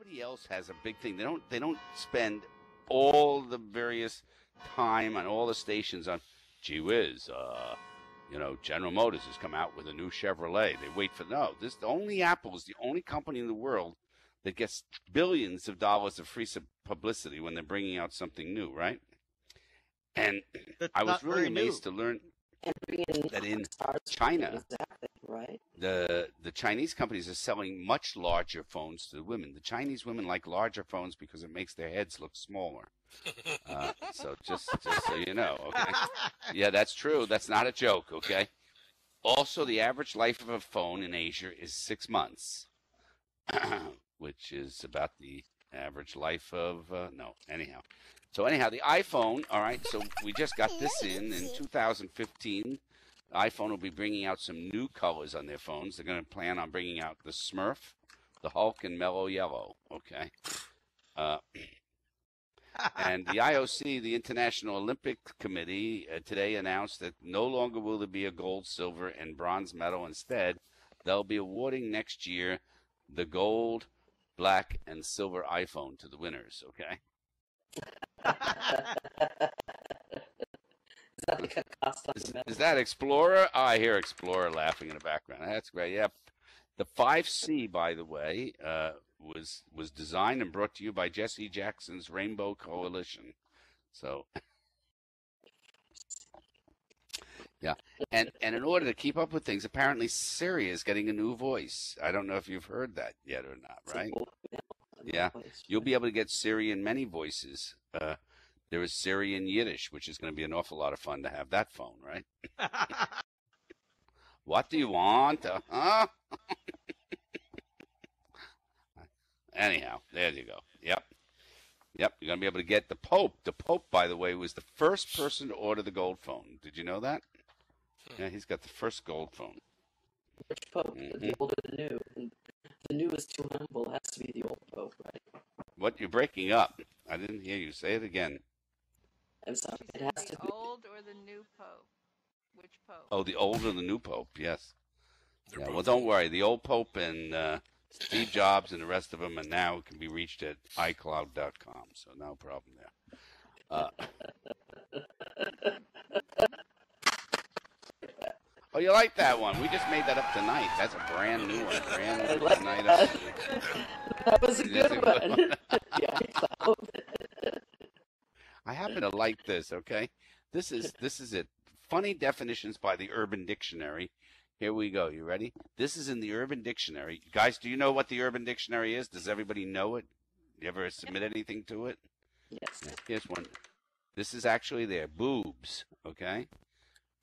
nobody else has a big thing. They don't spend all the various time on all the stations on, gee whiz, General Motors has come out with a new Chevrolet. They wait for only Apple is the only company in the world that gets billions of dollars of free publicity when they're bringing out something new, right? And I was really amazed to learn that in China, right? the Chinese companies are selling much larger phones to the women. The Chinese women like larger phones because it makes their heads look smaller. So just so you know, okay? Yeah, that's true. That's not a joke, okay? Also, the average life of a phone in Asia is 6 months, which is about the average life of anyhow. So anyhow, the iPhone, all right, so we just got this in 2015. iPhone will be bringing out some new colors on their phones. They're going to plan on bringing out the Smurf, the Hulk, and Mellow Yellow, okay? And the IOC, the International Olympic Committee, today announced that no longer will there be a gold, silver, and bronze medal. Instead, they'll be awarding next year the gold, black, and silver iPhone to the winners, okay? Is that Explorer? Oh, I hear Explorer laughing in the background. That's great. Yeah. The 5C, by the way, was designed and brought to you by Jesse Jackson's Rainbow Coalition. So, yeah. And in order to keep up with things, apparently Siri is getting a new voice. I don't know if you've heard that yet or not, right? Yeah. You'll be able to get Siri in many voices. There is Siri in Yiddish, which is going to be an awful lot of fun to have that phone, right? What do you want? Huh? Anyhow, there you go. Yep. You're going to be able to get the Pope. The Pope, by the way, was the first person to order the gold phone. Did you know that? Yeah, he's got the first gold phone. Which Pope? The old or the new? The new is too humble. It has to be the old Pope, right? What? You're breaking up. I didn't hear you. Say it again. I'm sorry. It has to be the old or the new Pope. Which Pope? Oh, the old or the new Pope, yes. Yeah, well, don't worry. The old Pope and SteveJobs and the rest of them, and now can be reached at iCloud.com, so no problem there. Oh, you like that one? We just made that up tonight. That's a brand new one. Brand new tonight. That was a good one. Yeah, I happen to like this, okay? This is it. Funny definitions by the Urban Dictionary. Here we go. You ready? This is in the Urban Dictionary. Guys, do you know what the Urban Dictionary is? Does everybody know it? You ever submit anything to it? Yes. Yeah, here's one. This is actually there. Boobs, okay?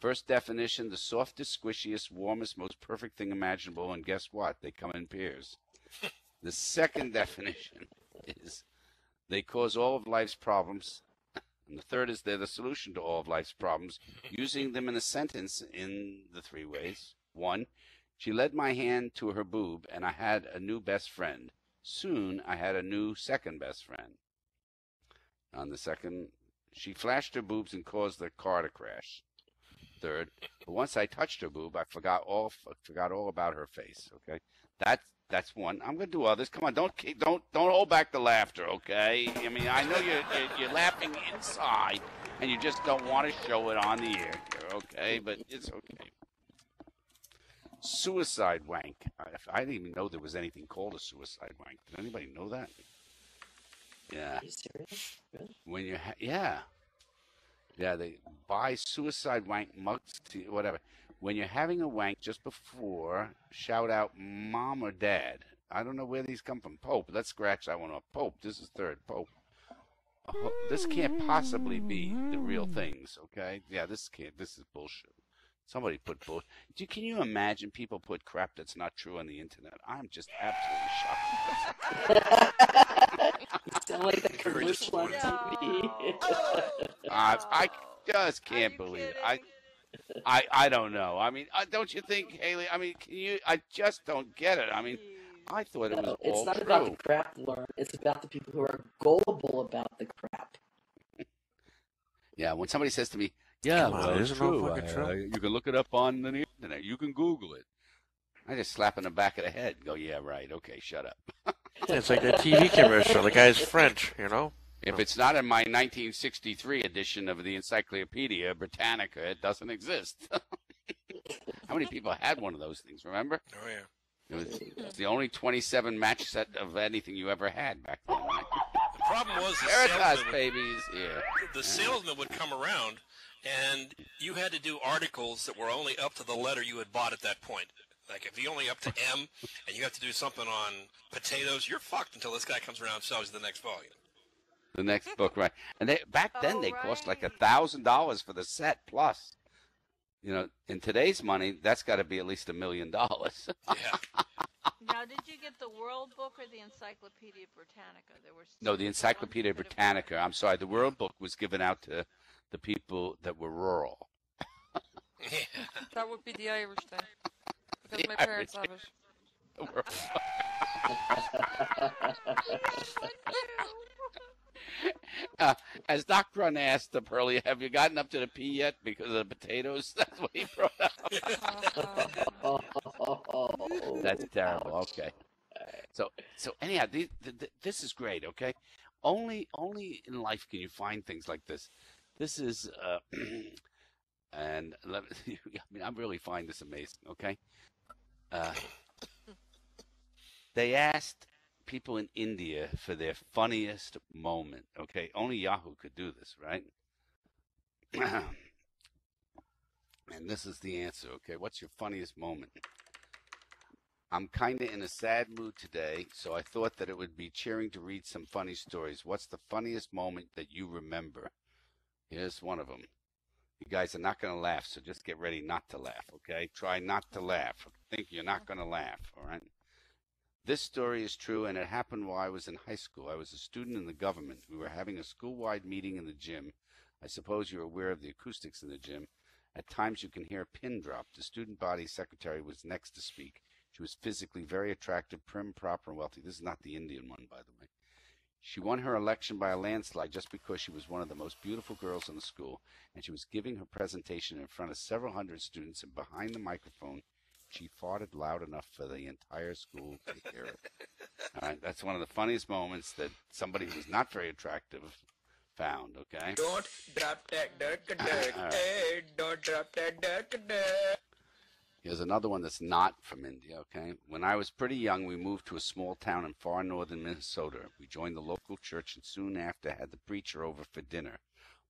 First definition, the softest, squishiest, warmest, most perfect thing imaginable. And guess what? They come in pairs. The second definition is they cause all of life's problems. And the third is they're the solution to all of life's problems, using them in a sentence in the three ways. 1, she led my hand to her boob, and I had a new best friend. Soon, I had a new second best friend. On the second, she flashed her boobs and caused the car to crash. Third, but once I touched her boob, I forgot all about her face. Okay, that's one. I'm gonna do others. Come on, don't hold back the laughter. Okay, I mean I know you're laughing inside, and you just don't want to show it on the air. Okay, but it's okay. Suicide wank. I didn't even know there was anything called a suicide wank. Did anybody know that? Yeah. Are you serious? Really? When you they buy suicide wank mugs, whatever. When you're having a wank just before, shout out mom or dad. I don't know where these come from. Pope. Let's scratch that one off. Pope. This is third. Pope. This can't possibly be the real things, okay? Yeah, this is bullshit. Somebody put bullshit. Can you imagine people put crap that's not true on the internet? I'm just absolutely shocked. You sound like the commercial on TV. I just can't believe it. I don't know. I mean, don't you think, Haley? I mean, I just don't get it. I mean, I thought it was all it's not true. about the crap, Lauren. It's about the people who are gullible about the crap. Yeah, when somebody says to me, "Yeah, well, it's true. You can look it up on the internet. You can Google it." I just slap in the back of the head and go, "Yeah, right. Okay, shut up." It's like a TV commercial. The guy's French, you know? If it's not in my 1963 edition of the Encyclopedia Britannica, it doesn't exist. How many people had one of those things, remember? Oh, yeah. It was the only 27 match set of anything you ever had back then, right? The problem was the salesman would come around, and you had to do articles that were only up to the letter you had bought at that point. Like, if you're only up to M, and you have to do something on potatoes, you're fucked until this guy comes around and sells you the next volume. The next book, right? And back then they cost like $1,000 for the set plus. You know, in today's money, that's got to be at least $1 million. Yeah. Now, did you get the World Book or the Encyclopedia Britannica? No, the Encyclopedia Britannica. I'm sorry, the World Book was given out to the people that were rural. That would be the Irish then. Because my parents have it. As Doc Run asked up earlier, have you gotten up to the P yet because of the potatoes? That's what he brought up. That's terrible. Okay. So anyhow, this is great. Okay. Only in life can you find things like this. This is, and I mean, I really find this amazing. Okay. They asked people in India for their funniest moment. Okay, only Yahoo could do this, right? And this is the answer. Okay, what's your funniest moment? I'm kind of in a sad mood today, so I thought that it would be cheering to read some funny stories. What's the funniest moment that you remember? Here's one of them. You guys are not going to laugh, so just get ready not to laugh, okay? Try not to laugh. Think you're not going to laugh, all right? This story is true, and it happened while I was in high school. I was a student in the government. We were having a school-wide meeting in the gym. I suppose you're aware of the acoustics in the gym. At times you can hear a pin drop. The student body secretary was next to speak. She was physically very attractive, prim, proper, and wealthy. This is not the Indian one, by the way. She won her election by a landslide just because she was one of the most beautiful girls in the school, and she was giving her presentation in front of several hundred students, and behind the microphone, she farted loud enough for the entire school to hear it. All right, that's one of the funniest moments that somebody who's not very attractive found, okay? Don't drop that dirt. Right. Hey, don't drop that dirt. Here's another one that's not from India, okay? When I was pretty young, we moved to a small town in far northern Minnesota. We joined the local church and soon after had the preacher over for dinner.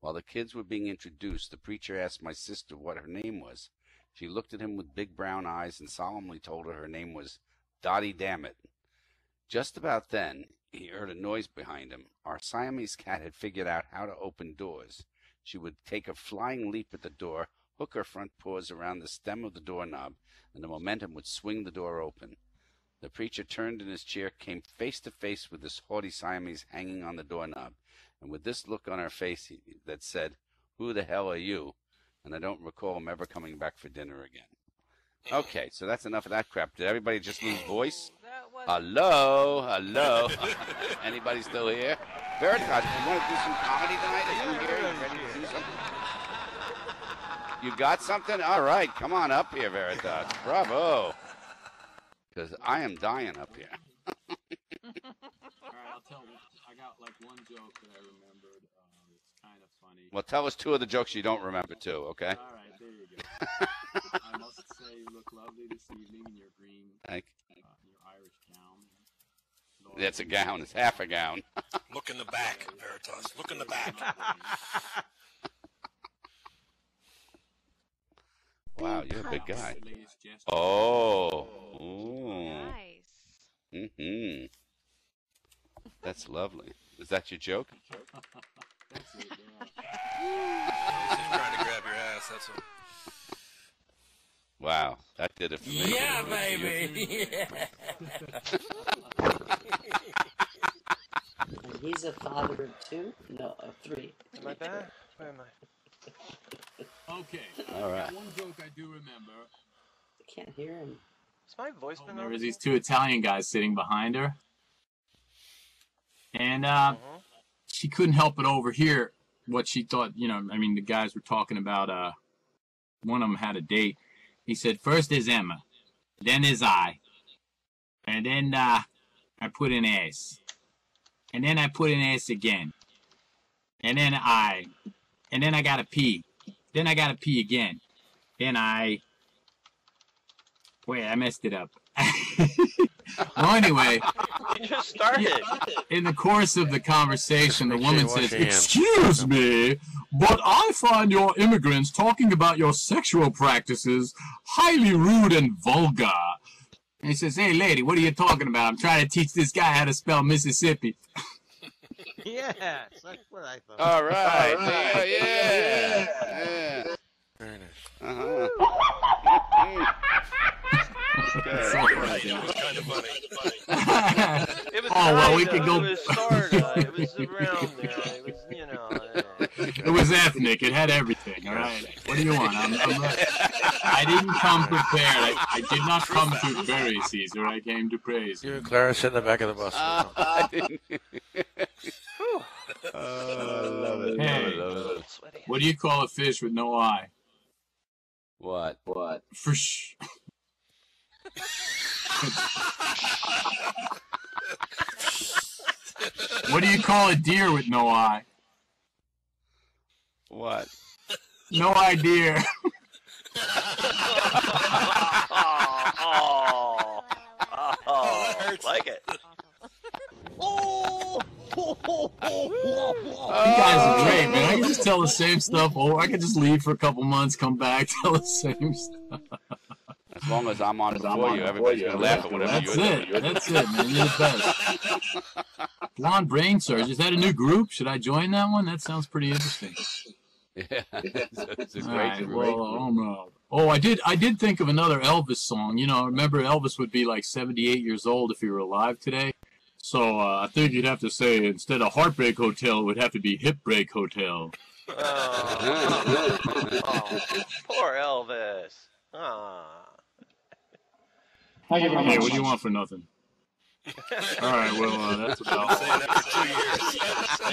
While the kids were being introduced, the preacher asked my sister what her name was. She looked at him with big brown eyes and solemnly told her name was Dottie Dammit. Just about then, he heard a noise behind him. Our Siamese cat had figured out how to open doors. She would take a flying leap at the door, hook her front paws around the stem of the doorknob, and the momentum would swing the door open. The preacher turned in his chair, came face to face with this haughty Siamese hanging on the doorknob, and with this look on her face that said, "Who the hell are you?" And I don't recall him ever coming back for dinner again. Okay, so that's enough of that crap. Did everybody just lose voice? Hello? Anybody still here? Veritas, you want to do some comedy tonight? Are you here? You ready to do something? You got something? All right, come on up here, Veritas. Bravo. Because I am dying up here. All right, I'll tell you. I got like one joke that I remembered. It's kind of funny. Well, tell us two of the jokes you don't remember, too, okay? All right, there you go. I must say you look lovely this evening in your green, Thank your Irish gown. It's a gown. It's half a gown. Look in the back, Veritas. Look in the back. Wow, you're a big guy. Latest gesture. Oh. Ooh. Nice. Mm-hmm. That's lovely. Is that your joke? That's it, He's trying to grab your ass, that's all. Wow, that did it for me. Yeah, baby. And he's a father of two? No, of three. Am I back? Where am I? Okay. All right. One joke I do remember. I can't hear him. Has my voice been There over? was these two Italian guys sitting behind her. And she couldn't help but overhear what she thought, I mean, the guys were talking about, one of them had a date. He said, first is Emma, then is I, and then I put an S. And then I put an S again. And then I gotta pee. Then I gotta pee again. Then wait, I messed it up. Well, anyway. You just started. In the course of the conversation, the Make sure you woman wash says, your hands. "Excuse me, but I find your immigrants talking about your sexual practices highly rude and vulgar." And he says, "Hey, lady, what are you talking about? I'm trying to teach this guy how to spell Mississippi." Yes, that's what I thought. All right. All right. Yeah. Very nice. Uh-huh. Right, it was kind of funny. It was Oh, well, we kinda, could go- It was sorta. It was around there. It was, It was ethnic. It had everything. All right. What do you want? I didn't come prepared. I did not come to bury Caesar. I came to praise You him. and Clara sit in the back of the bus. I didn't. I love it. Hey. Love it. Sweaty. What do you call a fish with no eye? What? Fish. What do you call a deer with no eye? What? No idea. Like it. You guys are great, man. I can just tell the same stuff over. I can just leave for a couple months, come back, tell the same stuff. As long as I'm on before you, everybody's gonna laugh at whatever That's you're it. doing. That's it, man. You're the best. Blonde Brain Surge. Is that a new group? Should I join that one? That sounds pretty interesting. Yeah, it's a All great right, group. well, no. Oh, I did think of another Elvis song. You know, remember Elvis would be like 78 years old if he were alive today. So I think you'd have to say instead of Heartbreak Hotel, it would have to be Hip Break Hotel. Oh, poor Elvis. Hey, what do you want for nothing? All right, well, that's about Saying that for 2 years.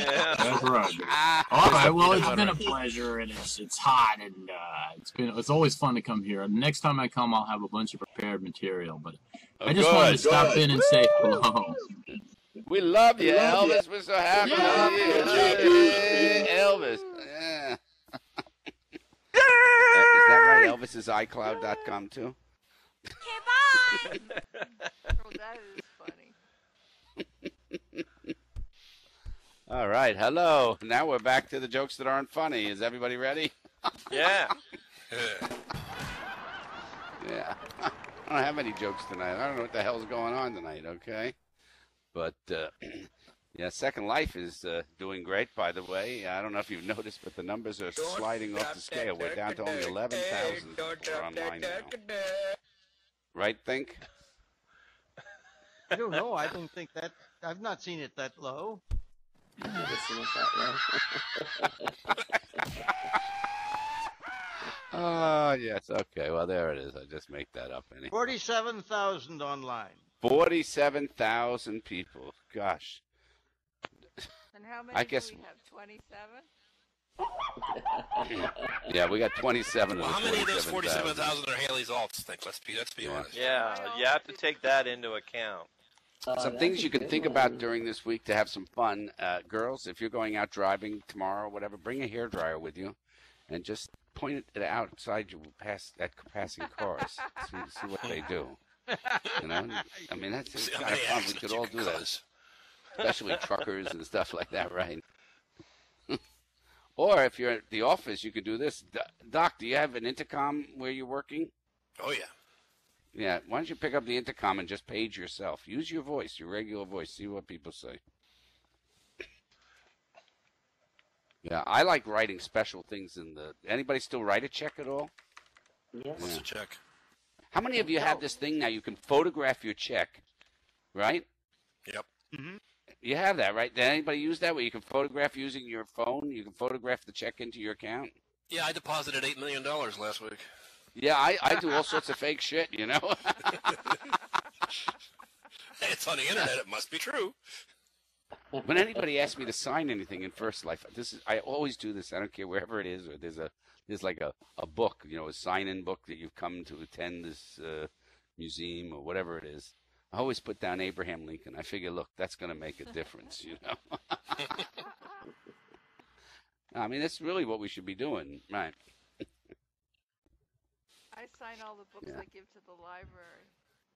Yeah. That's right. Man. All right, well, it's been a pleasure, and it's hot, and it's always fun to come here. Next time I come, I'll have a bunch of prepared material, but I just wanted to stop in and say hello. We love you, Elvis. We're so happy with you. Elvis. Yeah. Is that right? Elvis is iCloud.com too? Okay, bye. Oh, that is funny. All right. Hello. Now we're back to the jokes that aren't funny. Is everybody ready? Yeah. Yeah. I don't have any jokes tonight. I don't know what the hell's going on tonight, okay? But, yeah, Second Life is doing great, by the way. I don't know if you've noticed, but the numbers are sliding off the scale. We're down to only 11,000 online now. Right, Think? I don't know. I don't think that. I've not seen it that low. I've never seen it that low. Oh, yes. Okay. Well, there it is. I just make that up anyway. 47,000 online. 47,000 people. Gosh. And how many I guess- do we have? 27? Yeah, we got 27 Well, of how the many of those 47,000. 47,000 are Haley's alts? Think. Let's be honest. Yeah, you have to take that into account. Some things you can think about during this week to have some fun. Girls, if you're going out driving tomorrow or whatever, bring a hairdryer with you and just point it outside you at passing cars. See what they do. You know? I mean, that's See how kind of many fun. We accidents could you all can do that, cause. especially truckers and stuff like that, right? Or if you're at the office, you could do this. Doc, do you have an intercom where you're working? Oh, yeah. Yeah, why don't you pick up the intercom and just page yourself? Use your voice, your regular voice. See what people say. Yeah, I like writing special things in the... Anybody still write a check at all? Yes. What's the check? How many of you have this thing now? You can photograph your check, right? Yep. Mm-hmm. You have that, right? Did anybody use that where you can photograph using your phone? You can photograph the check into your account? Yeah, I deposited $8 million last week. Yeah, I do all sorts of fake shit, you know? It's on the internet. It must be true. When anybody asks me to sign anything in First Life, I always do this. I don't care wherever it is, or there's like a book, you know, a sign-in book that you've come to attend this museum or whatever it is. I always put down Abraham Lincoln. I figure, look, that's going to make a difference, you know. I mean, that's really what we should be doing, right? I sign all the books Yeah. I give to the library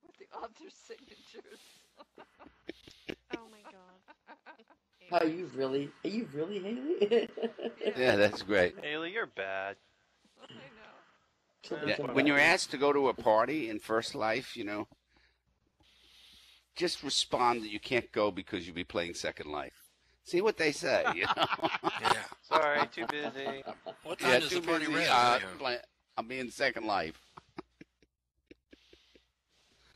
with the author's signatures. Oh my god. Are you really, Haley? Yeah, that's great. Haley, you're bad. I know. Children Yeah, come when back. you're asked to go to a party in First Life, you know, just respond that you can't go because you'll be playing Second Life. See what they say, you know? Yeah. Sorry, too busy. What time Yeah, does too the party busy. run? I'll be in Second Life.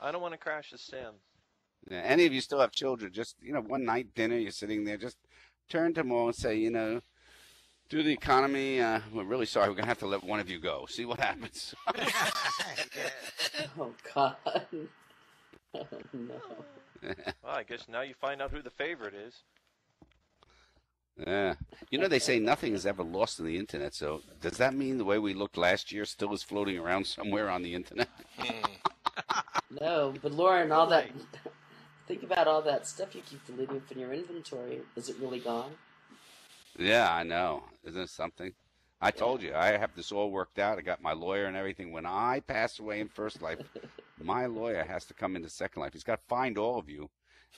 I don't want to crash the sim. Yeah, any of you still have children, just, you know, one night dinner, you're sitting there, just turn to them all and say, you know, due to the economy, we're really sorry, we're going to have to let one of you go. See what happens. Oh God. Oh no. Well, I guess now you find out who the favorite is. Yeah. You know, they say nothing is ever lost on the internet, so does that mean the way we looked last year still is floating around somewhere on the internet? No, but Lauren, all that. Think about all that stuff you keep deleting from your inventory. Is it really gone? Yeah, I know. Isn't it something? I told you, I have this all worked out. I got my lawyer and everything. When I pass away in First Life, my lawyer has to come into Second Life. He's got to find all of you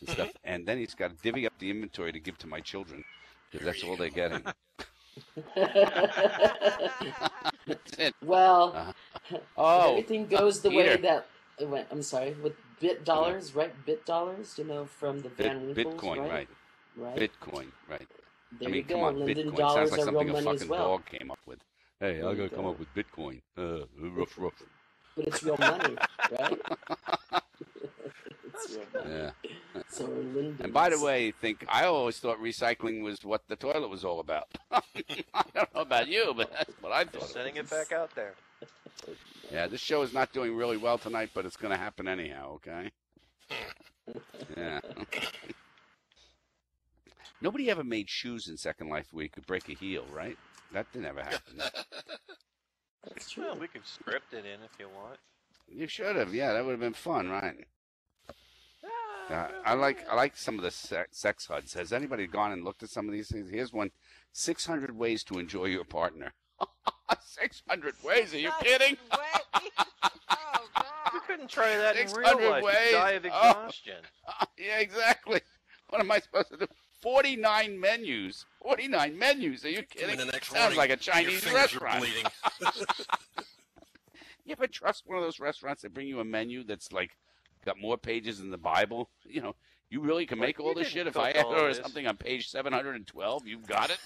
and stuff, and then he's got to divvy up the inventory to give to my children, because that's all they're getting. That's it. Well, Oh, everything goes the way Peter. that it went. I'm sorry, with bit dollars, right? Bit dollars, you know, from the Van Winkles, Bitcoin, right? Right. Bitcoin, right. There I mean, you go. come on, Linden Bitcoin dollars sounds like are real something a money fucking as well. dog came up with. Hey, There I you gotta come go. up with Bitcoin. Rough, rough. But it's real money, right? It's real money. Yeah. So are Lindens. And by the way, I always thought recycling was what the toilet was all about. I don't know about you, but that's what I thought. Just sending it back out there. Yeah, this show is not doing really well tonight, but it's going to happen anyhow, okay? Yeah. Nobody ever made shoes in Second Life where you could break a heel, right? That didn't ever happen. That's true. Well, we could script it in if you want. You should have. Yeah, that would have been fun, right? I like some of the sex HUDs. Has anybody gone and looked at some of these things? Here's one: 600 ways to enjoy your partner. 600 ways? Are you kidding? Wait. Oh, God. You couldn't try that in 600 real life. ways? You'd die of Oh. exhaustion. Yeah, exactly. What am I supposed to do? 49 menus. 49 menus. Are you And kidding? the next Sounds morning, like a your Chinese fingers are restaurant. bleeding. You ever trust one of those restaurants that bring you a menu that's like got more pages than the Bible? You know, you really can make Like, all you this didn't shit. If cook I all order this. something on page 712, you got it.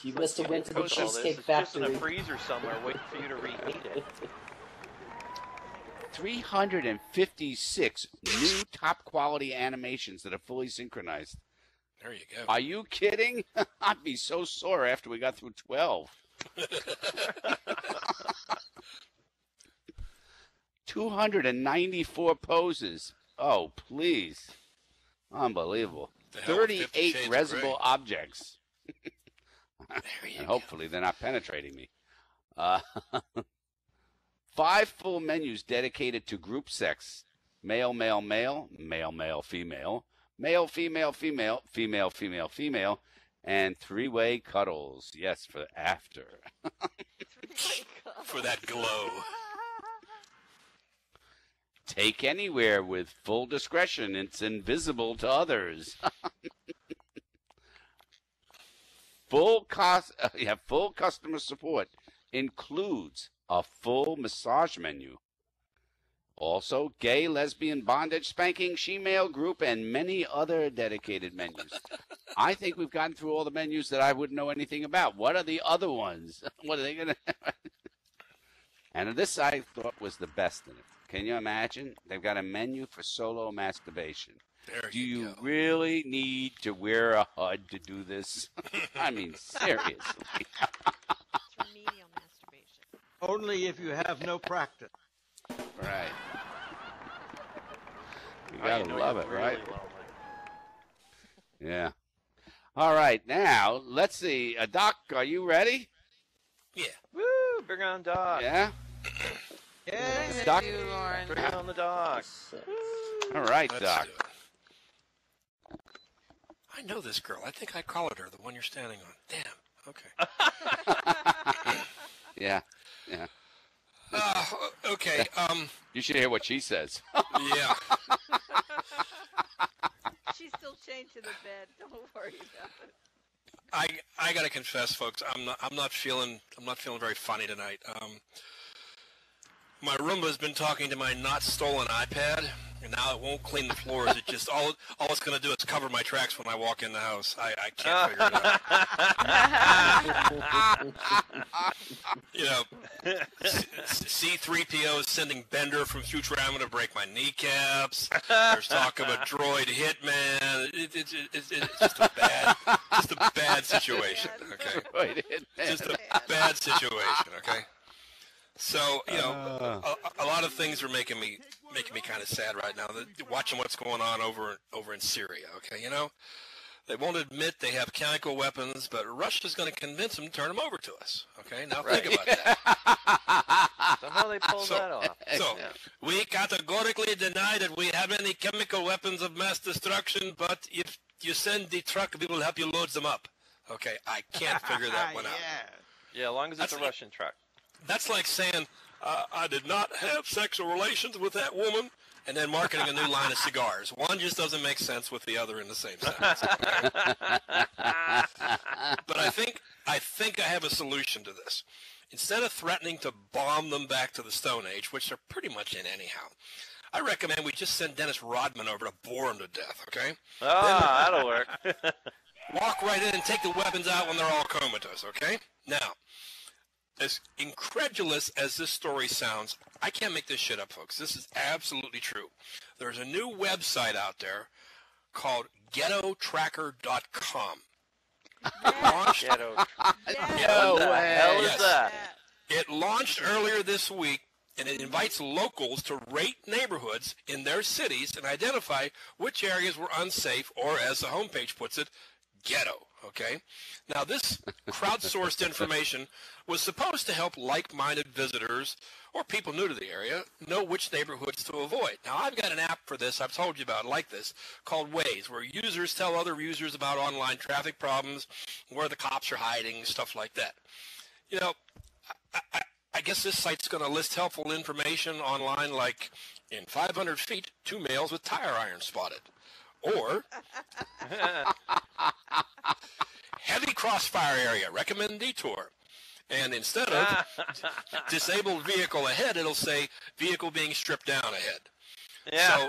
You must have went to the Cook all this. Cheesecake It's just in Factory. a freezer somewhere waiting for you to reheat it. 356 new top quality animations that are fully synchronized. There you go. Are you kidding? I'd be so sore after we got through 12. 294 poses. Oh, please. Unbelievable. The hell with 50 38 Shades of resible Grey. objects. There you And go. hopefully they're not penetrating me. 5 full menus dedicated to group sex. Male, male, male, male, male, female, male, female, female, female, female, female, and 3-way cuddles. Yes, for after. For that glow. Take anywhere with full discretion. It's invisible to others. Full customer support includes a full massage menu. Also, gay, lesbian, bondage, spanking, she-male group, and many other dedicated menus. I think we've gotten through all the menus that I wouldn't know anything about. What are the other ones? What are they going to... And this I thought was the best in it. Can you imagine? They've got a menu for solo masturbation. There Do you you go. really need to wear a HUD to do this? I mean, seriously. It's remedial masturbation. Only if you have no practice. Right. You How gotta you know love you're it, really right? lonely? Yeah. All right, now, let's see. Doc, are you ready? Yeah. Woo! Bring on Doc. Yeah? Yeah. Nice Doc- of you, Lauren. Bring on the Doc. Sex. Woo! All right, Let's Doc. do it. I know this girl. I think I collared her, the one you're standing on. Damn. Okay. Yeah. Yeah. Okay. You should hear what she says. Yeah. She's still chained to the bed. Don't worry about it. I gotta confess, folks, I'm not feeling very funny tonight. My Roomba's been talking to my not stolen iPad, and now it won't clean the floors. It just all it's gonna do is cover my tracks when I walk in the house. I can't figure it out. You know, C-3PO is sending Bender from Futurama to break my kneecaps. There's talk of a droid hitman. It's just a bad situation. Okay, just a bad situation. Okay. So, you know, a lot of things are making me kind of sad right now. Watching what's going on over in Syria, okay? You know, they won't admit they have chemical weapons, but Russia's going to convince them to turn them over to us, okay? Now think about that. Somehow they pulled that off. So, we categorically deny that we have any chemical weapons of mass destruction, but if you send the truck, we will help you load them up. Okay, I can't figure that one out. Yeah, as long as it's a Russian truck. That's like saying, I did not have sexual relations with that woman, and then marketing a new line of cigars. One just doesn't make sense with the other in the same sentence. Okay? But I think I have a solution to this. Instead of threatening to bomb them back to the Stone Age, which they're pretty much in anyhow, I recommend we just send Dennis Rodman over to bore them to death, okay? That'll work. Walk right in and take the weapons out when they're all comatose, okay? Now, as incredulous as this story sounds, I can't make this shit up, folks. This is absolutely true. There's a new website out there called GhettoTracker.com. Launched, Ghetto. No What the hell is that? It launched earlier this week, and it invites locals to rate neighborhoods in their cities and identify which areas were unsafe, or as the homepage puts it, ghetto. Okay? Now, this crowdsourced information was supposed to help like-minded visitors or people new to the area know which neighborhoods to avoid. Now, I've got an app for this I've told you about like this called Waze, where users tell other users about online traffic problems, where the cops are hiding, stuff like that. You know, I guess this site's going to list helpful information online like, in 500 feet, 2 males with tire irons spotted. Or, heavy crossfire area, recommend detour. And instead of disabled vehicle ahead, it'll say vehicle being stripped down ahead. Yeah. So,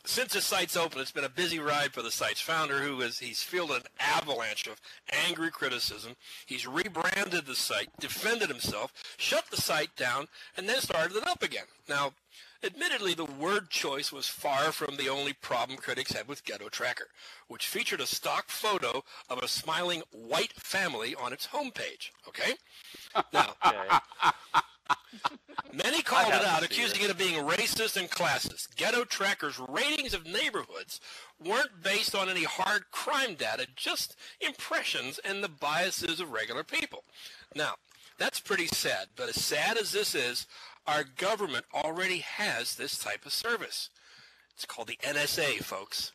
since the site's open, it's been a busy ride for the site's founder, he's fielded an avalanche of angry criticism. He's rebranded the site, defended himself, shut the site down, and then started it up again. Now, admittedly, the word choice was far from the only problem critics had with Ghetto Tracker, which featured a stock photo of a smiling white family on its homepage. Okay? Now, many called it out, accusing it of being racist and classist. Ghetto Tracker's ratings of neighborhoods weren't based on any hard crime data, just impressions and the biases of regular people. Now, that's pretty sad, but as sad as this is, our government already has this type of service. It's called the NSA, folks.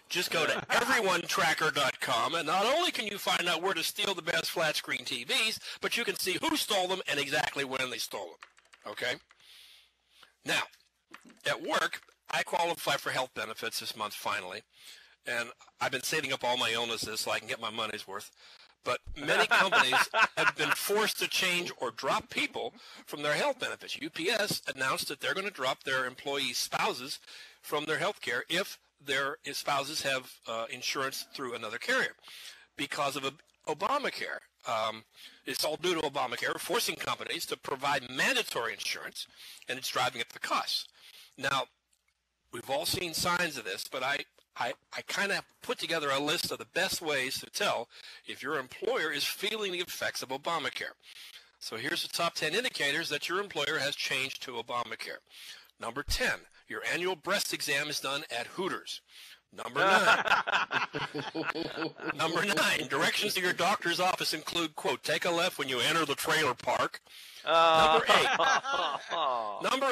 Just go to everyonetracker.com, and not only can you find out where to steal the best flat-screen TVs, but you can see who stole them and exactly when they stole them. Okay? Now, at work, I qualify for health benefits this month finally, and I've been saving up all my illnesses so I can get my money's worth. But many companies have been forced to change or drop people from their health benefits. UPS announced that they're going to drop their employees' spouses from their health care if their spouses have insurance through another carrier because of Obamacare. It's all due to Obamacare, forcing companies to provide mandatory insurance, and it's driving up the costs. Now, we've all seen signs of this, but I kind of put together a list of the best ways to tell if your employer is feeling the effects of Obamacare. So here's the top 10 indicators that your employer has changed to Obamacare. Number 10, your annual breast exam is done at Hooters. Number 9. Number 9, directions to your doctor's office include, quote, take a left when you enter the trailer park. Number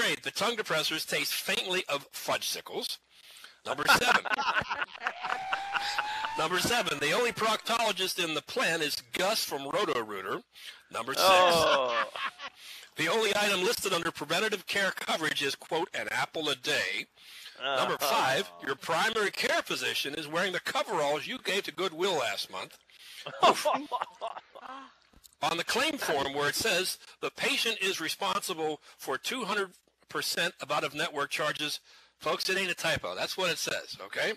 8, the tongue depressors taste faintly of fudgesicles. Number 7. Number 7, the only proctologist in the plan is Gus from Roto-Rooter. Number 6, the only item listed under preventative care coverage is, quote, an apple a day. Number 5, your primary care physician is wearing the coveralls you gave to Goodwill last month. On the claim form where it says the patient is responsible for 200% of out-of-network charges, folks, it ain't a typo. That's what it says, okay?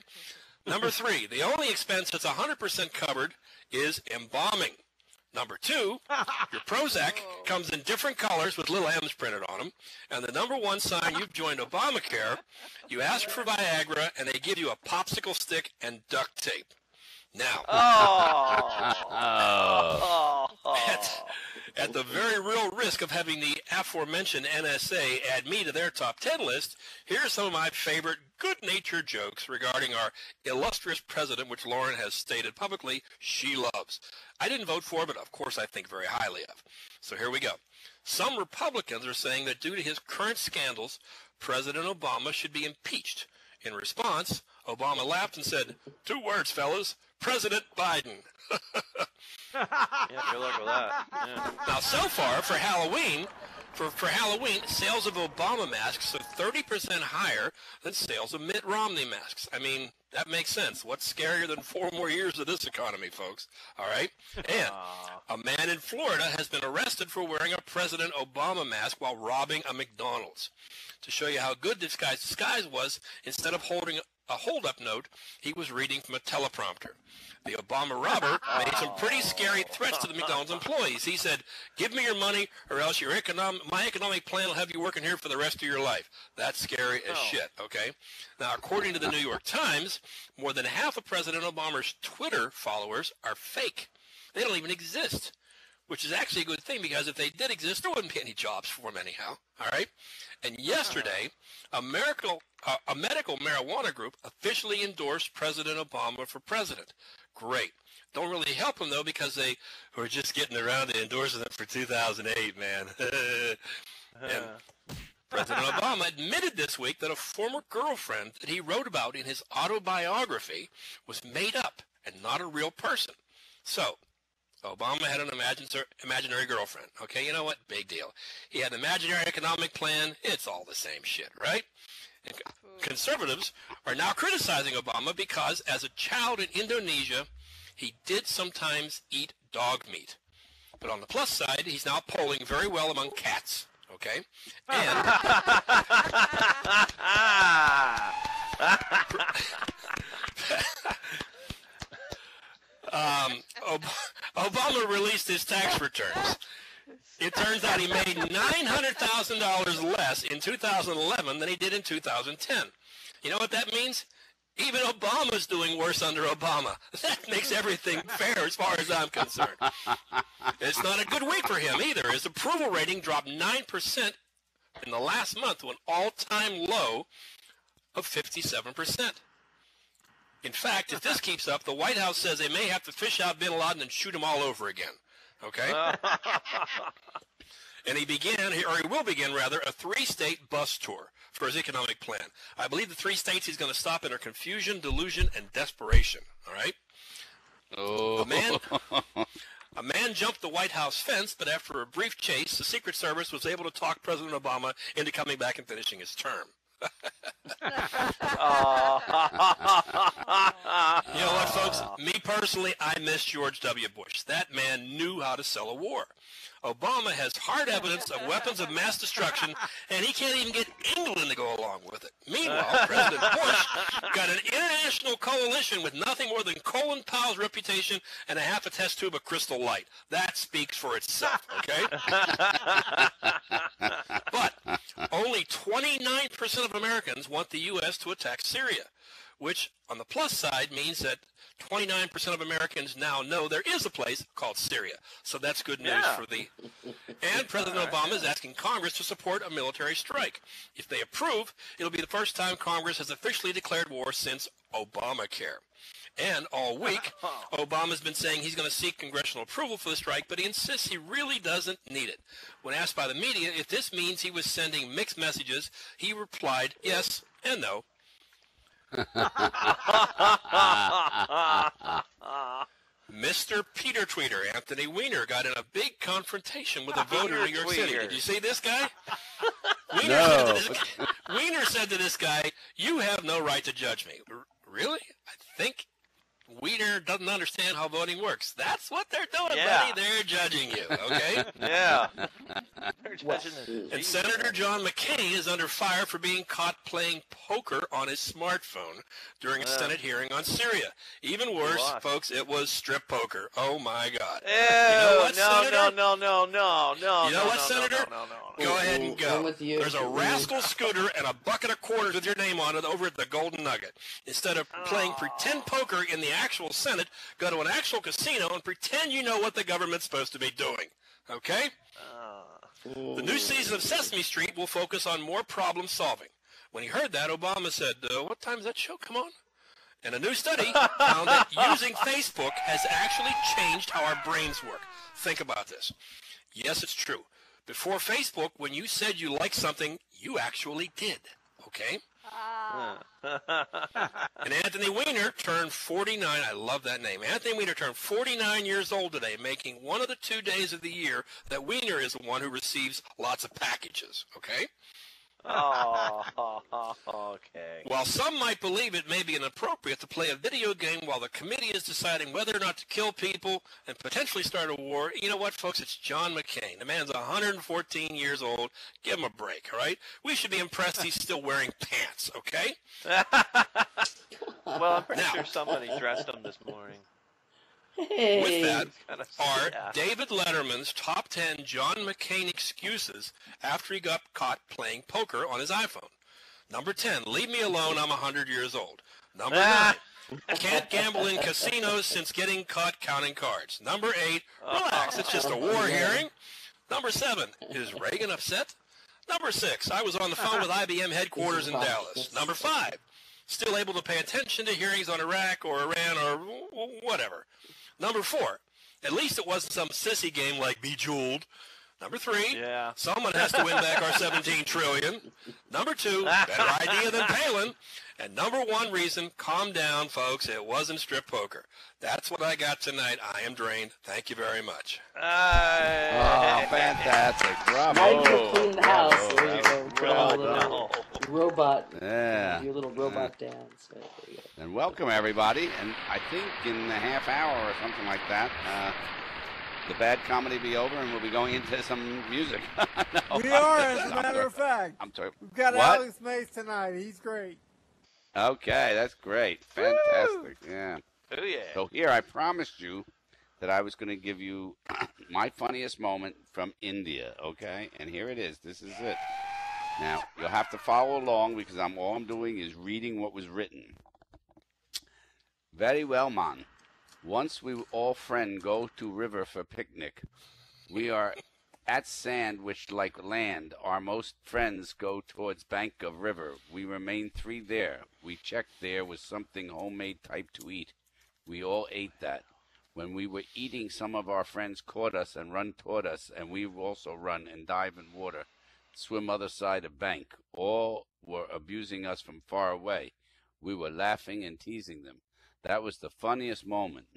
Number 3, the only expense that's 100% covered is embalming. Number 2, your Prozac comes in different colors with little M's printed on them. And the number 1 sign you've joined Obamacare, you ask for Viagra, and they give you a popsicle stick and duct tape. Now, at the very real risk of having the aforementioned NSA add me to their top 10 list, here are some of my favorite good-natured jokes regarding our illustrious president, which Lauren has stated publicly she loves. I didn't vote for, but of course I think very highly of. So here we go. Some Republicans are saying that due to his current scandals, President Obama should be impeached. In response, Obama laughed and said, 2 words, fellas, President Biden. Yeah, good luck with that. Yeah. Now, so far for Halloween, sales of Obama masks are 30% higher than sales of Mitt Romney masks. I mean, that makes sense. What's scarier than 4 more years of this economy, folks? All right? And a man in Florida has been arrested for wearing a President Obama mask while robbing a McDonald's. To show you how good this guy's disguise was, instead of holding a hold-up note, he was reading from a teleprompter. The Obama robber made some pretty scary threats to the McDonald's employees. He said, give me your money or else my economic plan will have you working here for the rest of your life. That's scary as shit, okay? Now, according to the New York Times, more than half of President Obama's Twitter followers are fake. They don't even exist, which is actually a good thing because if they did exist, there wouldn't be any jobs for them anyhow, all right? And yesterday, a medical marijuana group officially endorsed President Obama for president. Great. Don't really help him, though, because they were just getting around to endorsing him for 2008, man. And President Obama admitted this week that a former girlfriend that he wrote about in his autobiography was made up and not a real person. So, Obama had an imaginary girlfriend. Okay, you know what? Big deal. He had an imaginary economic plan. It's all the same shit, right? And conservatives are now criticizing Obama because as a child in Indonesia, he did sometimes eat dog meat. But on the plus side, he's now polling very well among cats. Okay? And Obama released his tax returns. It turns out he made $900,000 less in 2011 than he did in 2010. You know what that means? Even Obama's doing worse under Obama. That makes everything fair as far as I'm concerned. It's not a good week for him either. His approval rating dropped 9% in the last month to an all-time low of 57%. In fact, if this keeps up, the White House says they may have to fish out bin Laden and shoot him all over again. Okay? And he will begin, a 3-state bus tour for his economic plan. I believe the 3 states he's going to stop in are confusion, delusion, and desperation. All right? Oh. A man jumped the White House fence, but after a brief chase, the Secret Service was able to talk President Obama into coming back and finishing his term. You know what, folks? Me personally, I miss George W. Bush. That man knew how to sell a war. Obama has hard evidence of weapons of mass destruction, and he can't even get England to go along with it. Meanwhile, President Bush got an international coalition with nothing more than Colin Powell's reputation and a half a test tube of Crystal Light. That speaks for itself, okay? But only 29% of Americans want the U.S. to attack Syria, which on the plus side means that 29% of Americans now know there is a place called Syria. So that's good news for the... And President Obama is asking Congress to support a military strike. If they approve, it'll be the first time Congress has officially declared war since Obamacare. And all week, Obama's been saying he's going to seek congressional approval for the strike, but he insists he really doesn't need it. When asked by the media if this means he was sending mixed messages, he replied yes and no. Mr. Peter Tweeter, Anthony Weiner, got in a big confrontation with a voter in New York City. Did you see this guy? Weiner said to this guy, "You have no right to judge me." Really? I think Weiner doesn't understand how voting works. That's what they're doing, buddy. They're judging you, okay? Yeah. And Senator John McCain is under fire for being caught playing poker on his smartphone during a Senate hearing on Syria. Even worse, folks, it was strip poker. Oh, my God. Ew, you know what, Senator? No. You know what, Senator? Go ahead and go. There's a rascal scooter and a bucket of quarters with your name on it over at the Golden Nugget. Instead of playing pretend poker in the actual Senate, go to an actual casino and pretend you know what the government's supposed to be doing. Okay? The new season of Sesame Street will focus on more problem solving. When he heard that, Obama said, what time does that show come on? And a new study found that using Facebook has actually changed how our brains work. Think about this. Yes, it's true. Before Facebook, when you said you liked something, you actually did. Okay? And Anthony Weiner turned 49. I love that name. Anthony Weiner turned 49 years old today, making one of the 2 days of the year that Weiner is the one who receives lots of packages. Okay? Okay. While some might believe it may be inappropriate to play a video game while the committee is deciding whether or not to kill people and potentially start a war, you know what, folks? It's John McCain. The man's 114 years old. Give him a break, all right? We should be impressed he's still wearing pants, okay? Well, I'm pretty sure somebody dressed him this morning. Hey. With that are David Letterman's top 10 John McCain excuses after he got caught playing poker on his iPhone. Number 10, leave me alone, I'm 100 years old. Number 9, can't gamble in casinos since getting caught counting cards. Number 8, relax, it's just a war hearing. Number 7, is Reagan upset? Number 6, I was on the phone with IBM headquarters in Dallas. Number 5, still able to pay attention to hearings on Iraq or Iran or whatever. Number 4, at least it wasn't some sissy game like Bejeweled. Number 3, someone has to win back our $17 trillion. Number 2, better idea than Palin. And number 1 reason, calm down, folks, it wasn't strip poker. That's what I got tonight. I am drained. Thank you very much. Oh, fantastic. Bravo. Now you can clean the house. There you go. Bravo. Robot. Yeah. Your little robot dance. Right, there you go. And welcome, everybody. And I think in a half hour or something like that, the bad comedy will be over and we'll be going into some music. No, we are, as a matter of fact. I'm sorry. We've got What? Alex Mace tonight. He's great. Okay, that's great. Fantastic. Woo! Yeah. Oh, yeah. So here, I promised you that I was going to give you my funniest moment from India, okay? And here it is. This is it. Now, you'll have to follow along because all I'm doing is reading what was written. Very well, man. Once we all friend go to river for picnic. We are at sand which like land. Our most friends go towards bank of river. We remain 3 there. We checked there was something homemade type to eat. We all ate that. When we were eating, some of our friends caught us and run toward us, and we also run and dive in water, swim other side of bank. All were abusing us from far away. We were laughing and teasing them. That was the funniest moment.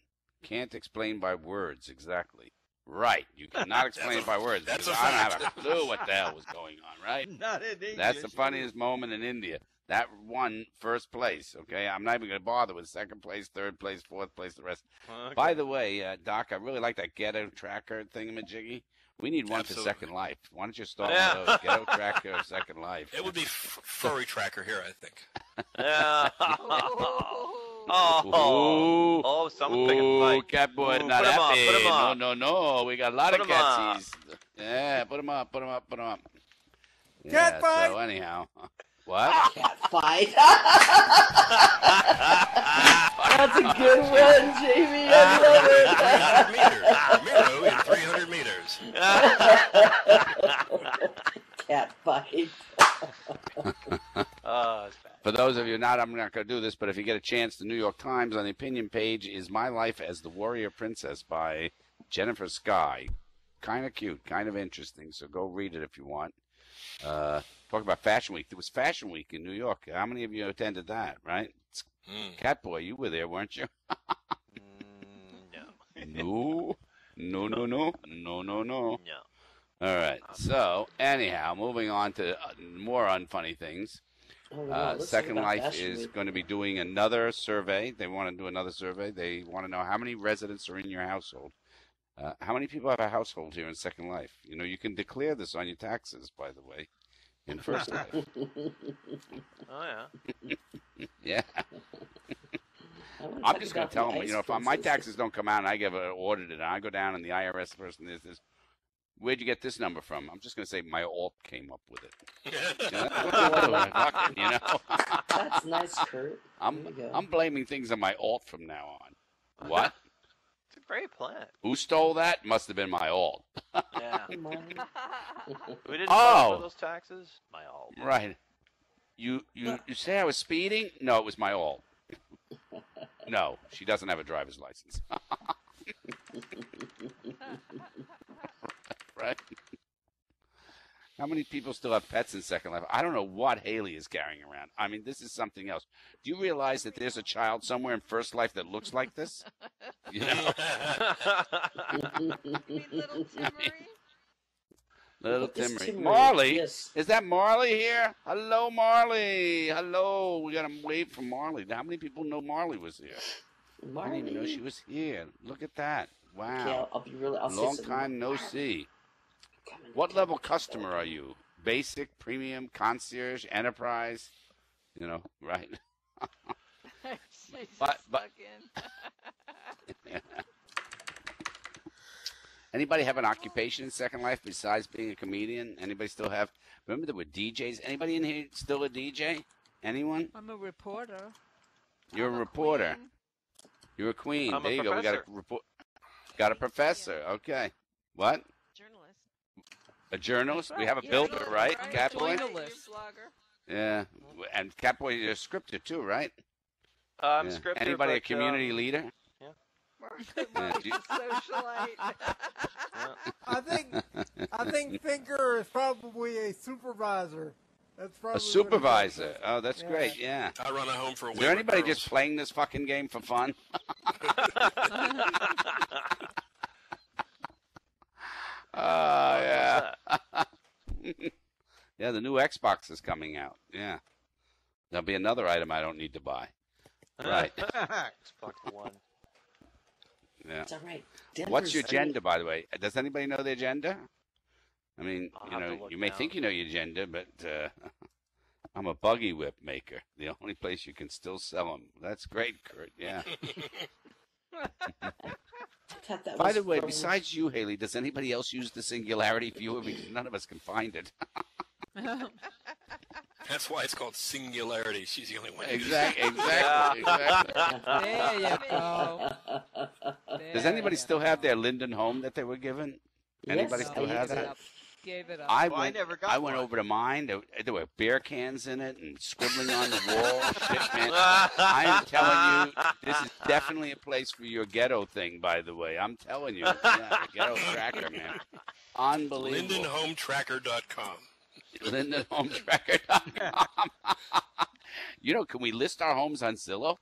Can't explain by words exactly. Right, you cannot explain it by words because I don't have a clue what the hell was going on, right? Not in English. That's the funniest moment in India. That won first place, okay? I'm not even going to bother with second place, third place, fourth place, the rest. Okay. By the way, Doc, I really like that ghetto tracker thingamajiggy. We need one for Second Life. Why don't you start with those? Ghetto tracker, Second Life. It would be furry tracker here, I think. Yeah. Someone's picking a fight. Catboy, Ooh, not put 'em up, happy. put 'em up. No. We got a lot Put of 'em up. catsies. Yeah, put them up. Cat fight! So anyhow, What? Cat fight. That's a good one, Jamie. I love it. 300 meters. Cat fight. Oh, it's bad. For those of you I'm not going to do this, but if you get a chance, the New York Times on the opinion page is My Life as the Warrior Princess by Jennifer Skye. Kind of cute, kind of interesting, so go read it if you want. Talk about Fashion Week. There was Fashion Week in New York. How many of you attended that, right? Catboy, you were there, weren't you? No. No. No. All right, so anyhow, moving on to more unfunny things. Second Life is going to be doing another survey. They want to do another survey. They want to know how many residents are in your household. How many people have a household here in Second Life? You know, you can declare this on your taxes, by the way, in First Life. Oh, yeah. Yeah. I'm just going to tell them, you know, if my taxes don't come out and I get audited and I go down and the IRS person is this, where'd you get this number from? I'm just going to say my alt came up with it. You know? That's nice, Kurt. I'm blaming things on my alt from now on. What? It's a great plan. Who stole that? Must have been my alt. Yeah. We didn't Oh. for those taxes. My alt. Right. You say I was speeding? No, it was my alt. No, she doesn't have a driver's license. Right? How many people still have pets in Second Life? I don't know what Haley is carrying around. I mean, this is something else. Do you realize that there's a child somewhere in First Life that looks like this? You know? Little Timmery? Little Timmery. Marley? Yes. Is that Marley here? Hello, Marley. Hello. We got to wait for Marley. How many people know Marley was here? I didn't even know she was here. Look at that. Wow. Okay, I'll be really. Long time no see. What level customer are you? Basic, premium, concierge, enterprise? You know, right? but anybody have an occupation in Second Life besides being a comedian? Anybody still have? Remember there were DJs. Anybody in here still a DJ? Anyone? I'm a reporter. You're a reporter. You're a queen. I'm there a you go. We got a report. Got a professor. Okay. What? Journalist. A journalist? Right. We have a builder, right? Catboy? Journalist. Yeah. And Catboy, you're a scripter too, right? I'm a scripter. Anybody a community leader? Yeah. Socialite. I think Finger is probably a supervisor. That's probably A supervisor. Oh, that's great. Yeah. I run a home for a Is there anybody just playing this fucking game for fun? Yeah. Yeah, the new Xbox is coming out. Yeah. There'll be another item I don't need to buy. Right. Xbox One. Yeah. It's all right. What's your gender, by the way? Does anybody know their gender? I mean, you know, you may think you know your gender, but I'm a buggy whip maker. The only place you can still sell them. That's great, Kurt. Yeah. By the way, besides you, Haley, does anybody else use the Singularity viewer? Because none of us can find it. That's why it's called Singularity. She's the only one. Exactly. There you go. Does anybody still have their Linden home that they were given? Anybody still have that? Gave it up. I went over to mine. There were beer cans in it and scribbling on the wall. Shit, man. I am telling you, this is definitely a place for your ghetto thing, by the way. I'm telling you. Yeah, the ghetto tracker, man. Unbelievable. LindenHomeTracker.com. LindenHomeTracker.com. You know, can we list our homes on Zillow?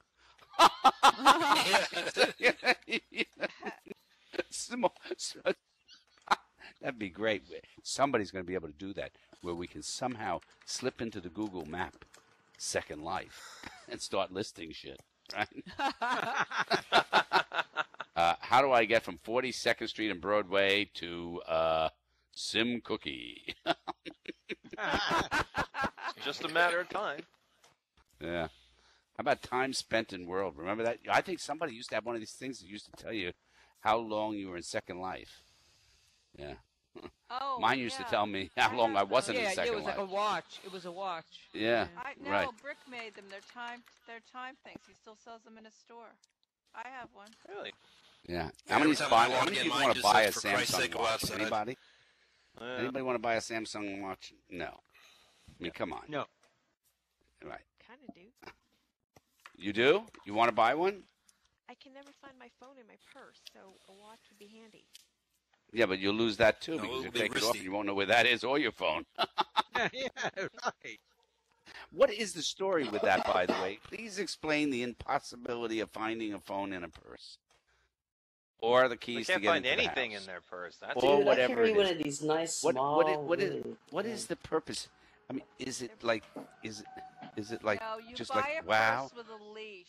That'd be great. Somebody's going to be able to do that, where we can somehow slip into the Google map Second Life and start listing shit, right? How do I get from 42nd Street and Broadway to Sim Cookie? Just a matter of time. Yeah. How about time spent in world? Remember that? I think somebody used to have one of these things that used to tell you how long you were in Second Life. Yeah. Oh, Mine used to tell me how long I wasn't in Yeah, Second it was like a Life. watch. It was a watch. Yeah, No, right. Brick made them. They're time things. He still sells them in his store. I have one. Really? Yeah. Yeah, How many every time I log in, people mine want to just buy a says, "For Christ's sake, Samsung go watch? outside." Anybody? Anybody want to buy a Samsung watch? No. I mean, come on. No. Right. Kind of do. You do? You want to buy one? I can never find my phone in my purse, so a watch would be handy. Yeah, but you'll lose that too No, because it'll you be take it off risky. and you won't know where that is or your phone. Yeah, right. What is the story with that, by the way? Please explain the impossibility of finding a phone in a purse. Or the We keys to can't get find into the anything house. in their purse. That's Or Dude, I whatever carry it one is. of these nice What small. what is the purpose? I mean, is it like like No, you just buy like a wow? purse with a leash.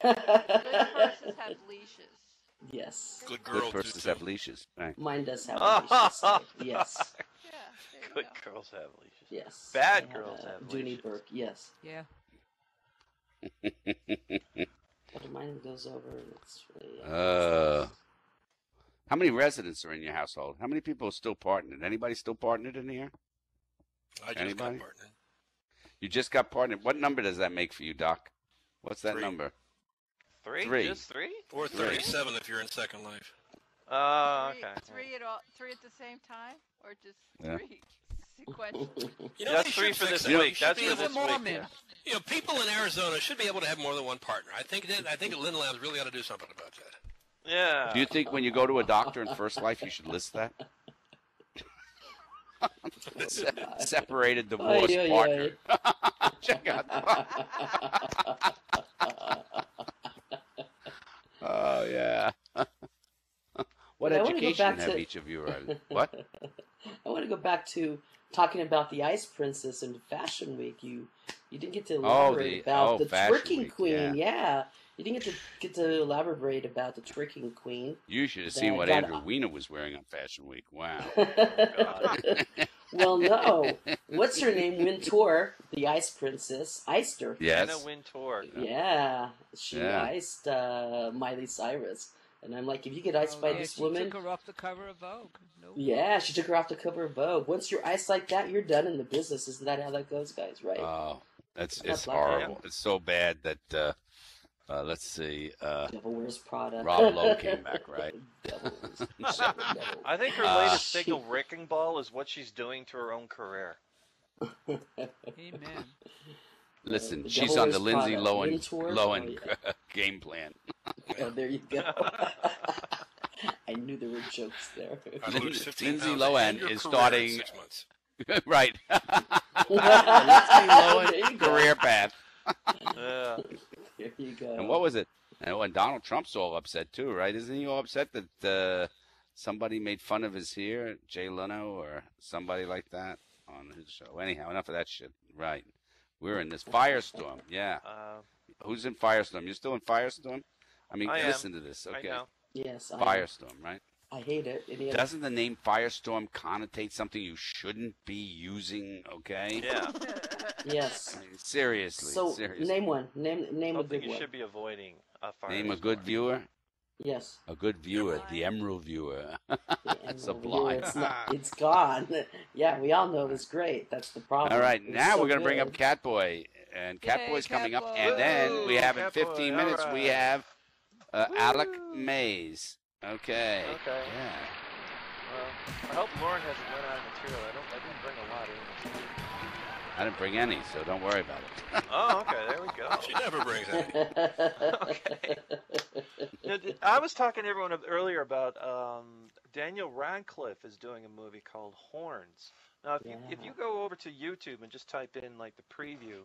Good purses have leashes. Yes. Good girl, Good purses too. have leashes. Right. Mine does have Oh. leashes. Too. Yes. Yeah, there you Good go. girls have leashes. Yes. Bad I girls a have Dooney leashes. Burke. Yes. Yeah. But mine goes over. And it's really. How many residents are in your household? How many people are still partnered? Anybody still partnered in here? I just Anybody? got partnered. You just got partnered. What number does that make for you, Doc? What's that 3. number? Three? Three. Just 3? Or 37 if you're in Second Life. Okay. Three at the same time, or just Yeah. three sequentially? You know, That's they 3 should for fix this that. week. They should That's be for able- this week. Yeah. You know, people in Arizona should be able to have more than one partner. I think Lynn Labs really ought to do something about that. Yeah. Do you think when you go to a doctor in First Life, you should list that? Separated, divorced, Oy, oy, partner. oy. Check out. Oh yeah. What But I wanna go education back have to- each of you already? What? I want to go back to talking about the Ice Princess in Fashion Week. You didn't get to elaborate about the Fashion twerking Week, queen. Yeah. You didn't get to elaborate about the twerking queen. You should have seen That what got- Andrew Weiner was wearing on Fashion Week. Wow. Well, no. What's her name? Wintour, the Ice Princess, iced her. Yes. Anna Wintour. Yeah, she Yeah. iced Miley Cyrus, and I'm like, if you get iced by yeah, this she woman, took her off the cover of Vogue. No yeah, she took her off the cover of Vogue. Once you're iced like that, you're done in the business. Isn't that how that goes, guys? Right? Oh, it's Not black horrible. people. It's so bad that let's see, Devil Wears Prada. Rob Lowe came back, right? Devil Wears Prada. I think her latest single, Wrecking Ball, is what she's doing to her own career. Amen. Listen, The she's Devil on the Wears Lindsay Prada. Lohan Wintour? Lohan Oh, yeah. game plan. Oh, there you go. I knew there were jokes there. I lose 15 Lindsay pounds Lohan and your is career in starting 6 months. right. Lindsay There you Lohan go. career path. Yeah. There you go. And what was it? And Donald Trump's all upset too, right? Isn't he all upset that somebody made fun of his hair, Jay Leno or somebody like that on his show? Anyhow, enough of that shit. Right. We're in this firestorm. Yeah. Who's in firestorm? You still in firestorm? I mean, I am. listen to this. Okay. I know. Yes, Firestorm, right? I hate it. Any other- Doesn't the name Firestorm connotate something you shouldn't be using? Okay. Yeah. Yes. I mean, seriously. So seriously. name one. Name a Something good you one. should be avoiding. A fire Name a storm. good viewer. Yes. A good viewer. The Emerald viewer. And Sublime. It's not. It's gone. Yeah, we all know it's great. That's the problem. All right, It was now so we're going to bring up good. Catboy. And Yay, Catboy's coming up. Catboy. And then we have in Catboy, 15 minutes, all we right. have Alec Mays. Okay. Okay. Yeah. Well, I hope Lauren hasn't run out of material. I didn't bring a lot in. this week. I didn't bring any, so don't worry about it. Oh, okay. There we go. She never brings any. Okay. I was talking to everyone earlier about Daniel Radcliffe is doing a movie called Horns. Now, if you go over to YouTube and just type in like the preview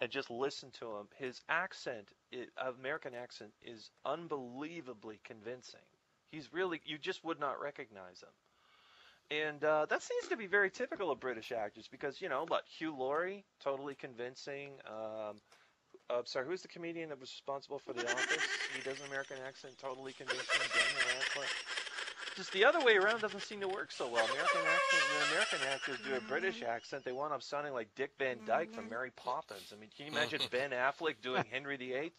and just listen to him, his accent, American accent, is unbelievably convincing. He's really, you just would not recognize him. And that seems to be very typical of British actors because, you know, Hugh Laurie, totally convincing. Sorry, who's the comedian that was responsible for The Office? He does an American accent, totally convincing. Daniel Radcliffe. just the other way around doesn't seem to work so well. The American actors do a British accent. They wind up sounding like Dick Van Dyke from Mary Poppins. I mean, can you imagine Ben Affleck doing Henry VIII?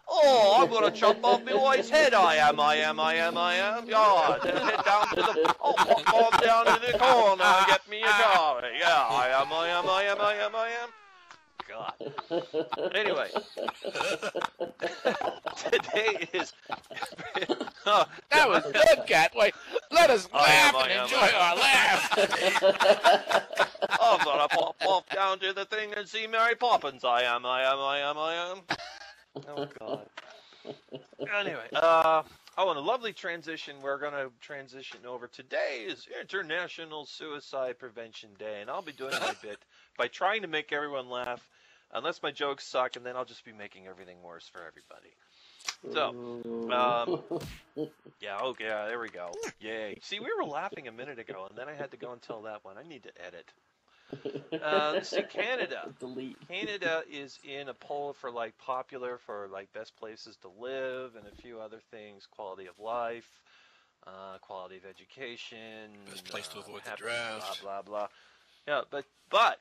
Oh, I'm gonna chop off my wife's head. I am. God, head down to the pop down to the corner. Get me a car. Yeah, I am. God. Anyway, today is. That was good, Cat. Wait, let us laugh and enjoy our laugh. I'm gonna pop down to the thing and see Mary Poppins. I am. Oh God. Anyway, in a lovely transition, we're gonna transition over. Today is International Suicide Prevention Day, and I'll be doing my bit by trying to make everyone laugh, unless my jokes suck, and then I'll just be making everything worse for everybody. So, yeah, there we go. Yay. See, we were laughing a minute ago, and then I had to go and tell that one. I need to edit. Let's see, Canada. Delete. Canada is in a poll for popular for best places to live and a few other things, quality of life, quality of education, best place to avoid the draft, blah blah blah. Yeah, but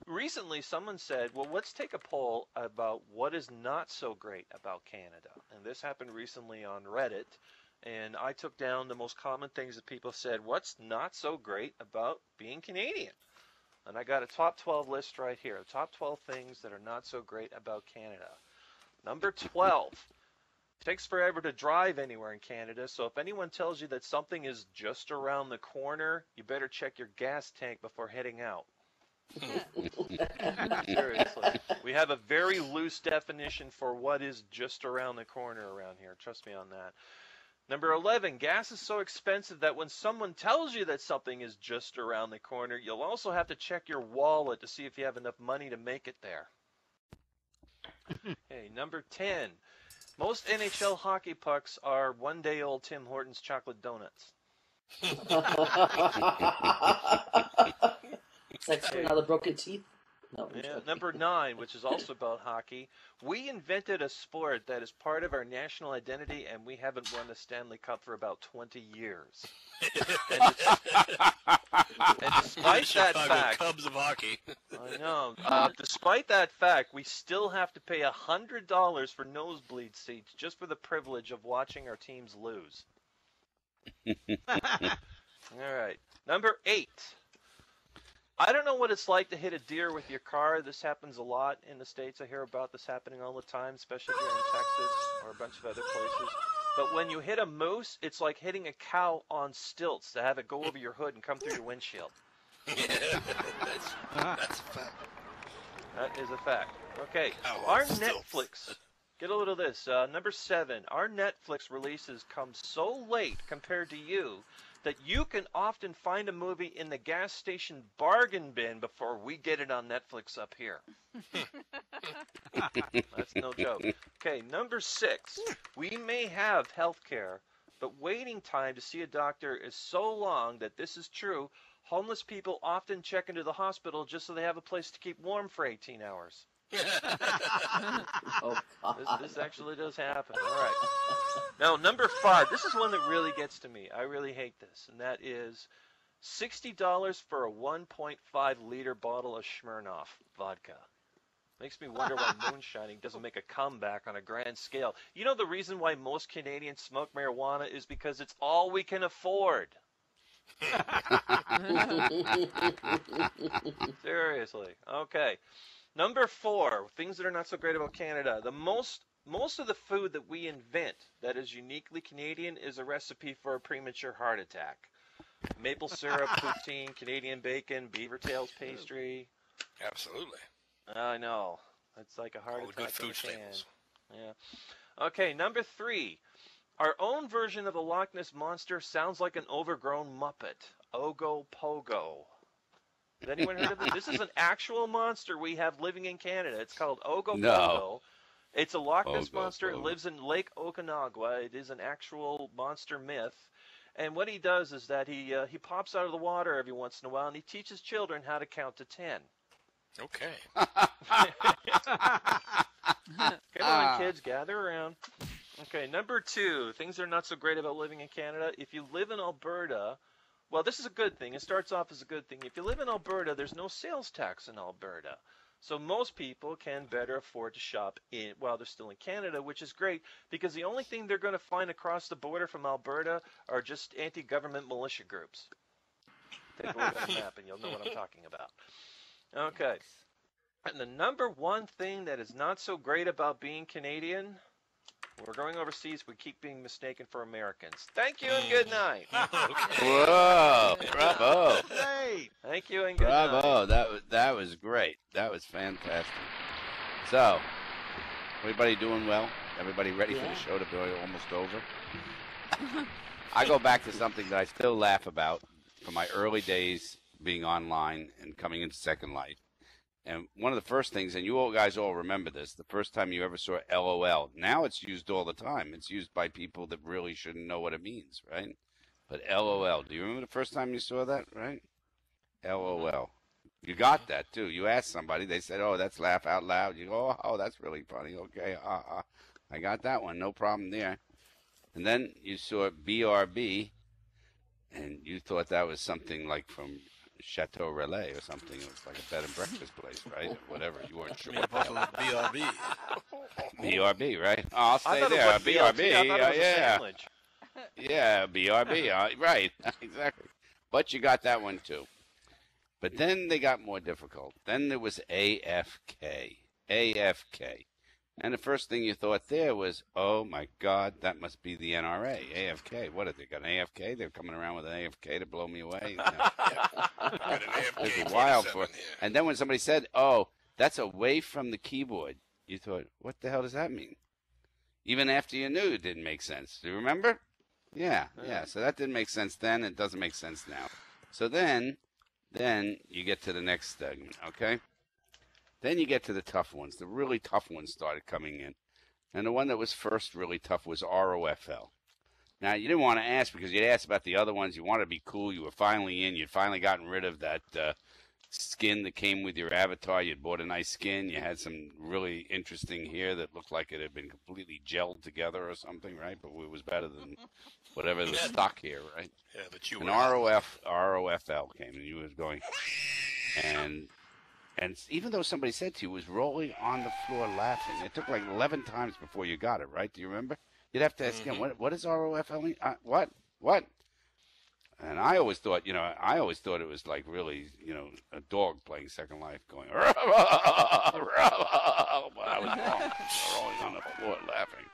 recently someone said, well, let's take a poll about what is not so great about Canada, and this happened recently on Reddit. And I took down the most common things that people said, what's not so great about being Canadian? And I got a top 12 list right here. The top 12 things that are not so great about Canada. Number 12. It takes forever to drive anywhere in Canada, so if anyone tells you that something is just around the corner, you better check your gas tank before heading out. Seriously. We have a very loose definition for what is just around the corner around here. Trust me on that. Number 11, gas is so expensive that when someone tells you that something is just around the corner, you'll also have to check your wallet to see if you have enough money to make it there. Okay, number 10, most NHL hockey pucks are one-day-old Tim Hortons chocolate donuts. Sex for another broken teeth? No, yeah, number 9, which is also about hockey. We invented a sport that is part of our national identity, and we haven't won the Stanley Cup for about 20 years. and despite that fact, Cubs of hockey. I know. Despite that fact, we still have to pay $100 for nosebleed seats just for the privilege of watching our teams lose. All right, number 8. I don't know what it's like to hit a deer with your car. This happens a lot in the States. I hear about this happening all the time, especially here in Texas or a bunch of other places. But when you hit a moose, it's like hitting a cow on stilts to have it go over your hood and come through your windshield. That's a fact. That is a fact. Okay, our Netflix. Get a load of this. Number 7. Our Netflix releases come so late compared to you that you can often find a movie in the gas station bargain bin before we get it on Netflix up here. That's no joke. Okay, number 6. We may have health care, but waiting time to see a doctor is so long that this is true. Homeless people often check into the hospital just so they have a place to keep warm for 18 hours. Oh, God. This actually does happen. All right. Now, number 5. This is one that really gets to me. I really hate this, and that is $60 for a 1.5-liter bottle of Smirnoff vodka. Makes me wonder why moonshining doesn't make a comeback on a grand scale. You know the reason why most Canadians smoke marijuana is because it's all we can afford. Seriously. Okay. Number 4, things that are not so great about Canada. The most of the food that we invent that is uniquely Canadian is a recipe for a premature heart attack. Maple syrup, poutine, Canadian bacon, beaver tails pastry. Absolutely. I know. It's like a heart All attack. good food staples. Yeah. Okay, number 3. Our own version of the Loch Ness Monster sounds like an overgrown Muppet. Ogo Pogo. Has anyone heard of this? This is an actual monster we have living in Canada. It's called Ogo Pogo. It's a Loch Ness monster. It lives in Lake Okanagan. It is an actual monster myth. And what he does is that he pops out of the water every once in a while, and he teaches children how to count to 10. Okay. Come on, kids, gather around. Okay, number 2, things that are not so great about living in Canada. If you live in Alberta, well, this is a good thing. It starts off as a good thing. If you live in Alberta, there's no sales tax in Alberta. So most people can better afford to shop while they're still in Canada, which is great because the only thing they're going to find across the border from Alberta are just anti-government militia groups. Take a look at the map and you'll know what I'm talking about. Okay. And the number 1 thing that is not so great about being Canadian, we're going overseas, we keep being mistaken for Americans. Thank you and good night. Whoa! Bravo! Great. Thank you and good night. Bravo! That was great. That was fantastic. So, everybody doing well? Everybody ready for the show to be almost over? I go back to something that I still laugh about from my early days being online and coming into Second Life. And one of the first things, and you all guys all remember this, the first time you ever saw LOL. Now it's used all the time. It's used by people that really shouldn't know what it means, right? But LOL. Do you remember the first time you saw that, right? LOL. You got that, too. You asked somebody. They said, oh, that's laugh out loud. You go, oh, that's really funny. Okay, I got that one. No problem there. And then you saw BRB, and you thought that was something like from Chateau Relais or something. It was like a bed and breakfast place, right? Or whatever. You weren't sure. BRB. BRB, right? Oh, I'll stay thought it there. was BRB. BLT. I thought it was a Yeah. sandwich. Yeah, BRB. Right. Exactly. But you got that one, too. But then they got more difficult. Then there was AFK. AFK. And the first thing you thought there was, oh, my God, that must be the NRA. AFK. What, have they got an AFK? They're coming around with an AFK to blow me away? It's wild for. And then when somebody said, oh, that's away from the keyboard, you thought, what the hell does that mean? Even after you knew it didn't make sense. Do you remember? Yeah. So that didn't make sense then. It doesn't make sense now. So then you get to the next segment, okay? Then you get to the tough ones. The really tough ones started coming in. And the one that was first really tough was ROFL. Now, you didn't want to ask because you'd asked about the other ones. You wanted to be cool. You were finally in. You'd finally gotten rid of that skin that came with your avatar. You'd bought a nice skin. You had some really interesting hair that looked like it had been completely gelled together or something, right? But it was better than whatever the stock hair, right? Yeah, but you and were ROFL came, and you was going, and even though somebody said to you, it was rolling on the floor laughing. It took like 11 times before you got it, right? Do you remember? You'd have to ask him, what does ROFL mean? What? And I always thought, it was like really, a dog playing Second Life going, but I was wrong. Rolling on the floor laughing.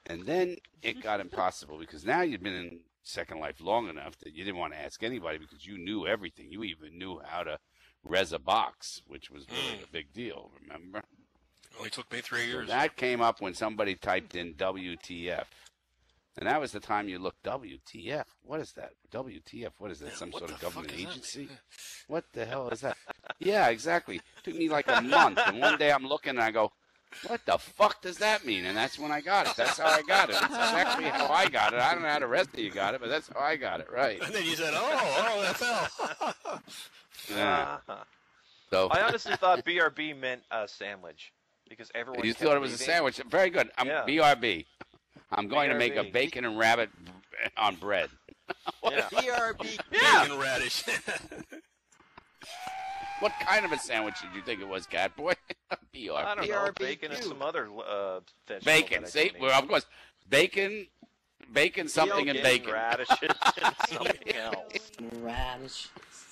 And then it got impossible because now you'd been in Second Life long enough that you didn't want to ask anybody because you knew everything. You even knew how to res a box, which was really a big deal, remember? Only took me 3 years. So that came up when somebody typed in WTF. And that was the time you looked, WTF? What is that? WTF? What is that? Some sort of government agency? What the hell is that? Yeah, exactly. Took me like a month. And one day I'm looking and I go, what the fuck does that mean? And that's when I got it. That's how I got it. That's exactly how I got it. I don't know how the rest of you got it, but that's how I got it, right. And then you said, ROFL. Yeah. So I honestly thought BRB meant a sandwich because everyone. You thought it was a sandwich. Very good. BRB. I'm going to make a bacon and rabbit on bread. BRB. Bacon radish. What kind of a sandwich did you think it was, Catboy? BRB. I don't know. Bacon and some other vegetable. Bacon. See, well, of course, bacon, something, and bacon. Radishes and something else. Radish.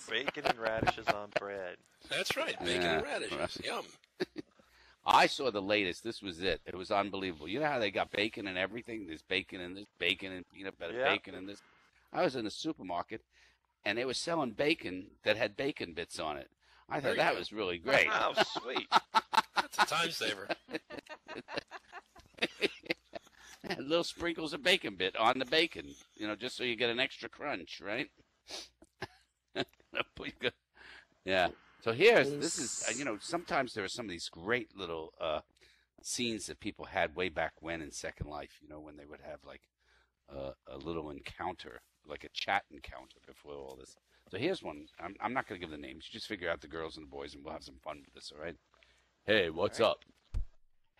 Bacon and radishes on bread. That's right. Bacon and radishes. Yum. I saw the latest. This was it. It was unbelievable. You know how they got bacon and everything? There's bacon in this, bacon and peanut butter, bacon in this. I was in the supermarket, and they were selling bacon that had bacon bits on it. I thought that was really great. Oh, sweet. That's a time saver. Little sprinkles of bacon bit on the bacon, just so you get an extra crunch, right? Yeah. So this is, sometimes there are some of these great little scenes that people had way back when in Second Life, when they would have like a little encounter, like a chat encounter before all this. So here's one. I'm not going to give the names. You just figure out the girls and the boys, and we'll have some fun with this, all right? Hey, what's up?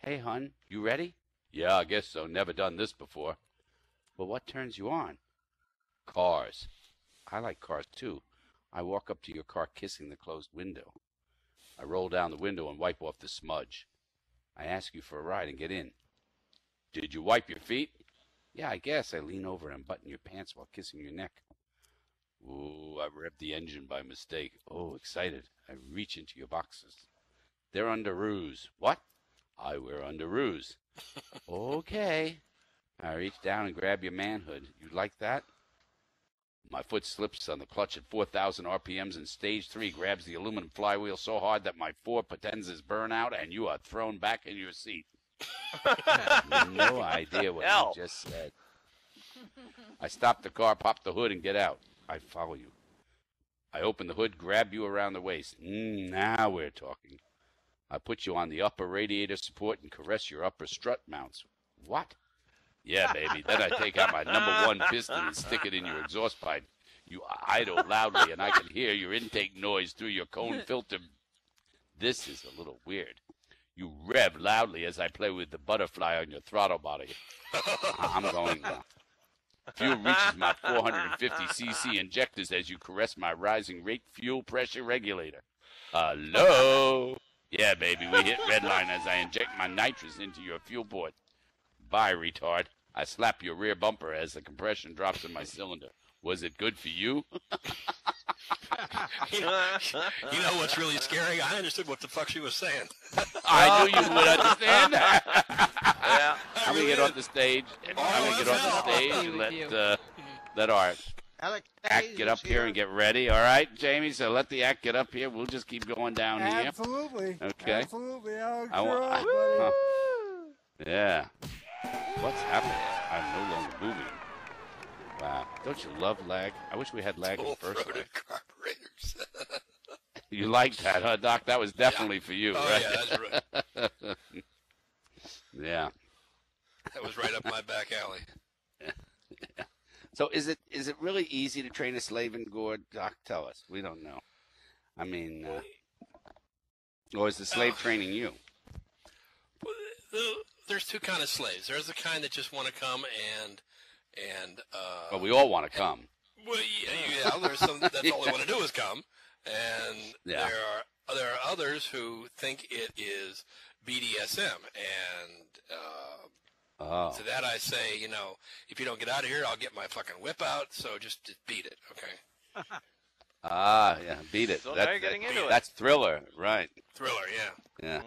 Hey, hun, you ready? Yeah, I guess so. Never done this before. Well, what turns you on? Cars. I like cars, too. I walk up to your car kissing the closed window. I roll down the window and wipe off the smudge. I ask you for a ride and get in. Did you wipe your feet? Yeah, I guess. I lean over and button your pants while kissing your neck. Ooh, I revved the engine by mistake. Oh, excited. I reach into your boxers. They're underoos. What? I wear underoos. Okay. I reach down and grab your manhood. You like that? My foot slips on the clutch at 4,000 RPMs, and stage 3 grabs the aluminum flywheel so hard that my 4 potenzas burn out, and you are thrown back in your seat. No idea what you just said. I stop the car, pop the hood, and get out. I follow you. I open the hood, grab you around the waist. Now we're talking. I put you on the upper radiator support and caress your upper strut mounts. What? Yeah, baby. Then I take out my #1 piston and stick it in your exhaust pipe. You idle loudly, and I can hear your intake noise through your cone filter. This is a little weird. You rev loudly as I play with the butterfly on your throttle body. I'm going now. Fuel reaches my 450cc injectors as you caress my rising rate fuel pressure regulator. Hello? Yeah, baby, we hit redline as I inject my nitrous into your fuel port. Bye, retard. I slap your rear bumper as the compression drops in my cylinder. Was it good for you? You know what's really scary? I understood what the fuck she was saying. I knew you would understand. Yeah. I'm going to get off the stage. And let our act get up here and get ready. All right, Jamie? So let the act get up here. We'll just keep going down here. Absolutely. Okay. Absolutely. Yeah. What's happening? I'm no longer moving. Wow. Don't you love lag? I wish we had lag in the first place. Carburetors. You like that, huh, Doc? That was definitely for you, right? Yeah, that's right. Yeah. That was right up my back alley. Yeah. So is it really easy to train a slave in Gore? Doc, tell us. We don't know. I mean, or is the slave training you? There's two kind of slaves. There's the kind that just want to come and But we all want to come. Well, yeah. There's some that's all they want to do is come, and Yeah. there are others who think it is BDSM, and to that I say, if you don't get out of here, I'll get my fucking whip out. So just beat it, okay? Yeah, beat it. So now you're getting into it. That's Thriller, right? Thriller, yeah. Yeah.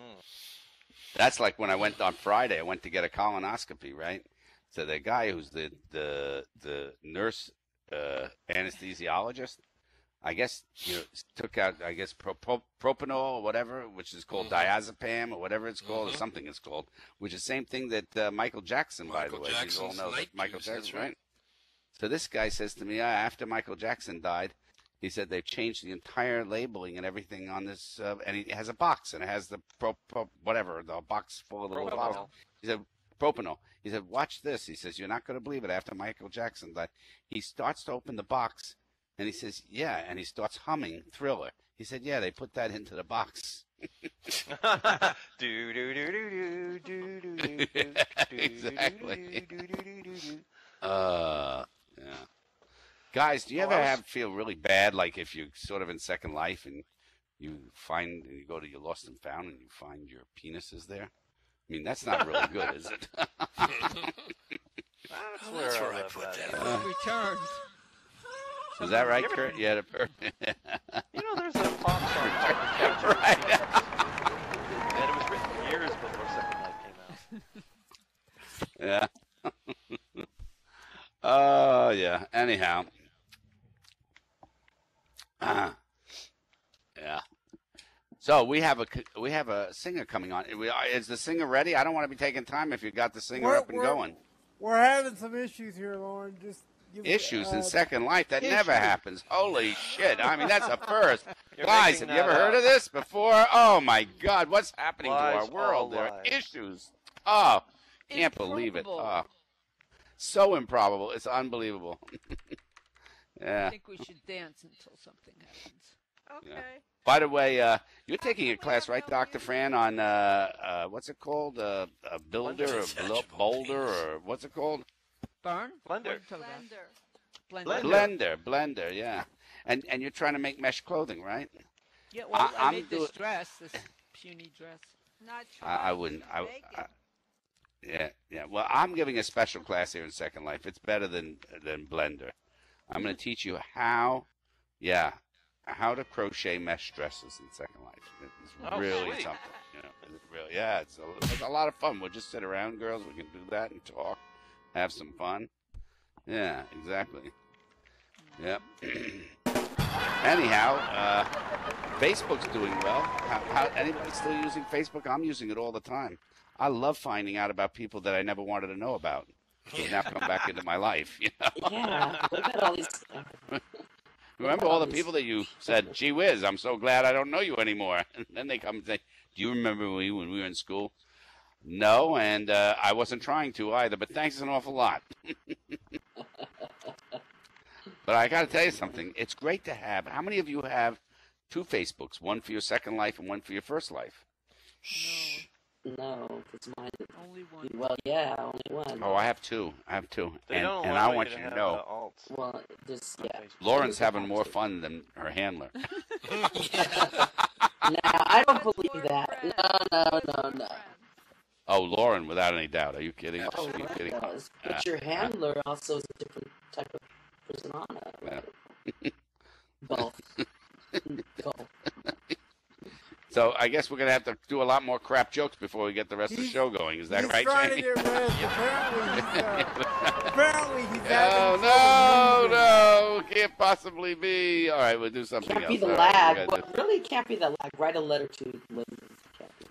That's like when I went on Friday. I went to get a colonoscopy, right? So the guy who's the nurse anesthesiologist, I guess, took out, I guess, propanol or whatever, which is called diazepam or whatever it's called, or something it's called, which is the same thing that Michael Jackson, by the way, you all know that Michael Jackson, right? So this guy says to me, after Michael Jackson died, he said they've changed the entire labeling and everything on this, and he has a box, and it has the the box full of little bottles. He said, propanol. He said, watch this. He says, you're not going to believe it. After Michael Jackson died, he starts to open the box, and he says, yeah, and he starts humming Thriller. He said, yeah, they put that into the box. Exactly. Yeah. Guys, do you ever feel really bad, like if you're sort of in Second Life and you go to your Lost and Found and you find your penis is there? I mean, that's not really good, is it? That's where I put that. Returns. Is that right, Kurt? Yeah. There's a pop song called The Capture of Penis. And it was written years before Second Life came out. Yeah. Oh, yeah. Anyhow. Yeah. So we have a singer coming on. Is the singer ready? I don't want to be taking time if you got the singer up and going. We're having some issues here, Lauren. Just issues in Second Life? That never happens. Holy shit. I mean, that's a first. Guys, have you ever heard of this before? Oh, my God. What's happening to our world? There are issues. Oh, can't believe it. Oh, so improbable. It's unbelievable. Yeah. I think we should dance until something happens. Okay. Yeah. By the way, you're taking a class, right, Dr. Fran, on what's it called? A builder or boulder or what's it called? Burn? Blender. Blender, yeah. And you're trying to make mesh clothing, right? Yeah, well, I I'm made this dress, this puny dress. Not I wouldn't. Yeah. Well, I'm giving a special class here in Second Life. It's better than Blender. I'm going to teach you how to crochet mesh dresses in Second Life. It's really something. You know, it's really, it's a lot of fun. We'll just sit around, girls. We can do that and talk, have some fun. Yeah, exactly. Yep. Anyhow, Facebook's doing well. How anybody still using Facebook? I'm using it all the time. I love finding out about people that I never wanted to know about. Who've now come back into my life. You know? Yeah, look at all these. Remember all the people that you said, "Gee whiz, I'm so glad I don't know you anymore." And then they come and say, "Do you remember me when we were in school?" No, and I wasn't trying to either. But thanks an awful lot. But I got to tell you something. It's great to have. How many of you have two Facebooks? One for your Second Life and one for your First Life? No, it's mine. Only one. Well, yeah, only one. Oh, I have two. They And don't I allow want you you to to have know. Well, just yeah. Lauren's having more fun than her handler. Nah, I don't believe that. No. Oh, Lauren, without any doubt. Are you kidding? Oh, Are you kidding? does. But your handler also is a different type of persona. Right? Both. Both. So I guess we're going to have to do a lot more crap jokes before we get the rest of the show going. Is that right, trying Jamie? to get rest. Apparently he's No, can't possibly be. All right, we'll do something Can't else. be the All right, lag. Well, really can't be the lag. Write a letter to Lindsay.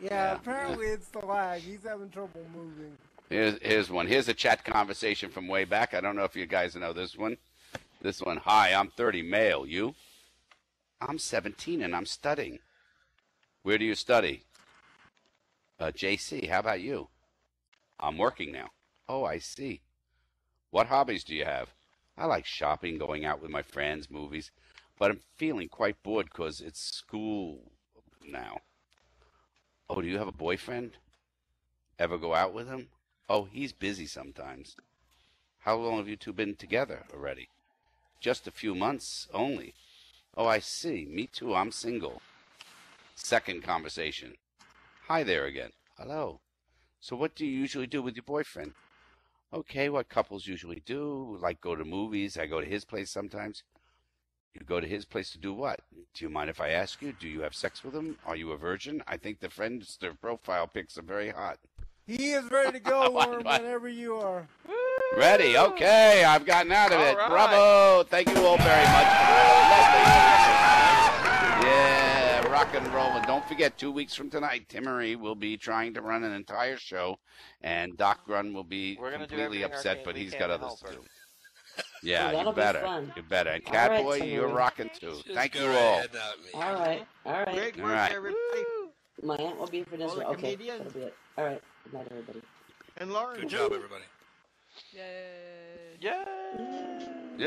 Yeah, apparently it's the lag. He's having trouble moving. Here's one. Here's a chat conversation from way back. I don't know if you guys know this one. This one. Hi, I'm 30, male. You? I'm 17 and I'm studying. Where do you study? JC. How about you? I'm working now. Oh, I see. What hobbies do you have? I like shopping, going out with my friends, movies, but I'm feeling quite bored because it's school now. Oh, do you have a boyfriend? Ever go out with him? Oh, he's busy sometimes. How long have you two been together already? Just a few months only. Oh, I see. Me too. I'm single. Second conversation. Hi there again. Hello. So what do you usually do with your boyfriend? Okay, what couples usually do, like go to movies. I go to his place sometimes. You go to his place to do what? Do you mind if I ask you? Do you have sex with him? Are you a virgin? I think the Friendster profile pics are very hot. He is ready to go, Lauren, whenever you are. Ready? Okay, I've gotten out of it. right. Bravo! Thank you all very much. Yeah, rock and roll. And don't forget, 2 weeks from tonight, Timmery will be trying to run an entire show, and Doc Grun will be completely upset, but he's got others to do. Yeah, Well, you that'll be better. fun. You better. And All right, Catboy, Timmery. you're rocking too. Thank go you right all. ahead now, All right. Great All work, right. everybody. My aunt will be for dinner. All the Okay, comedians. that'll be it. All right. Good night, everybody. And Lauren. Good job, everybody. Yay. Yay! Yeah.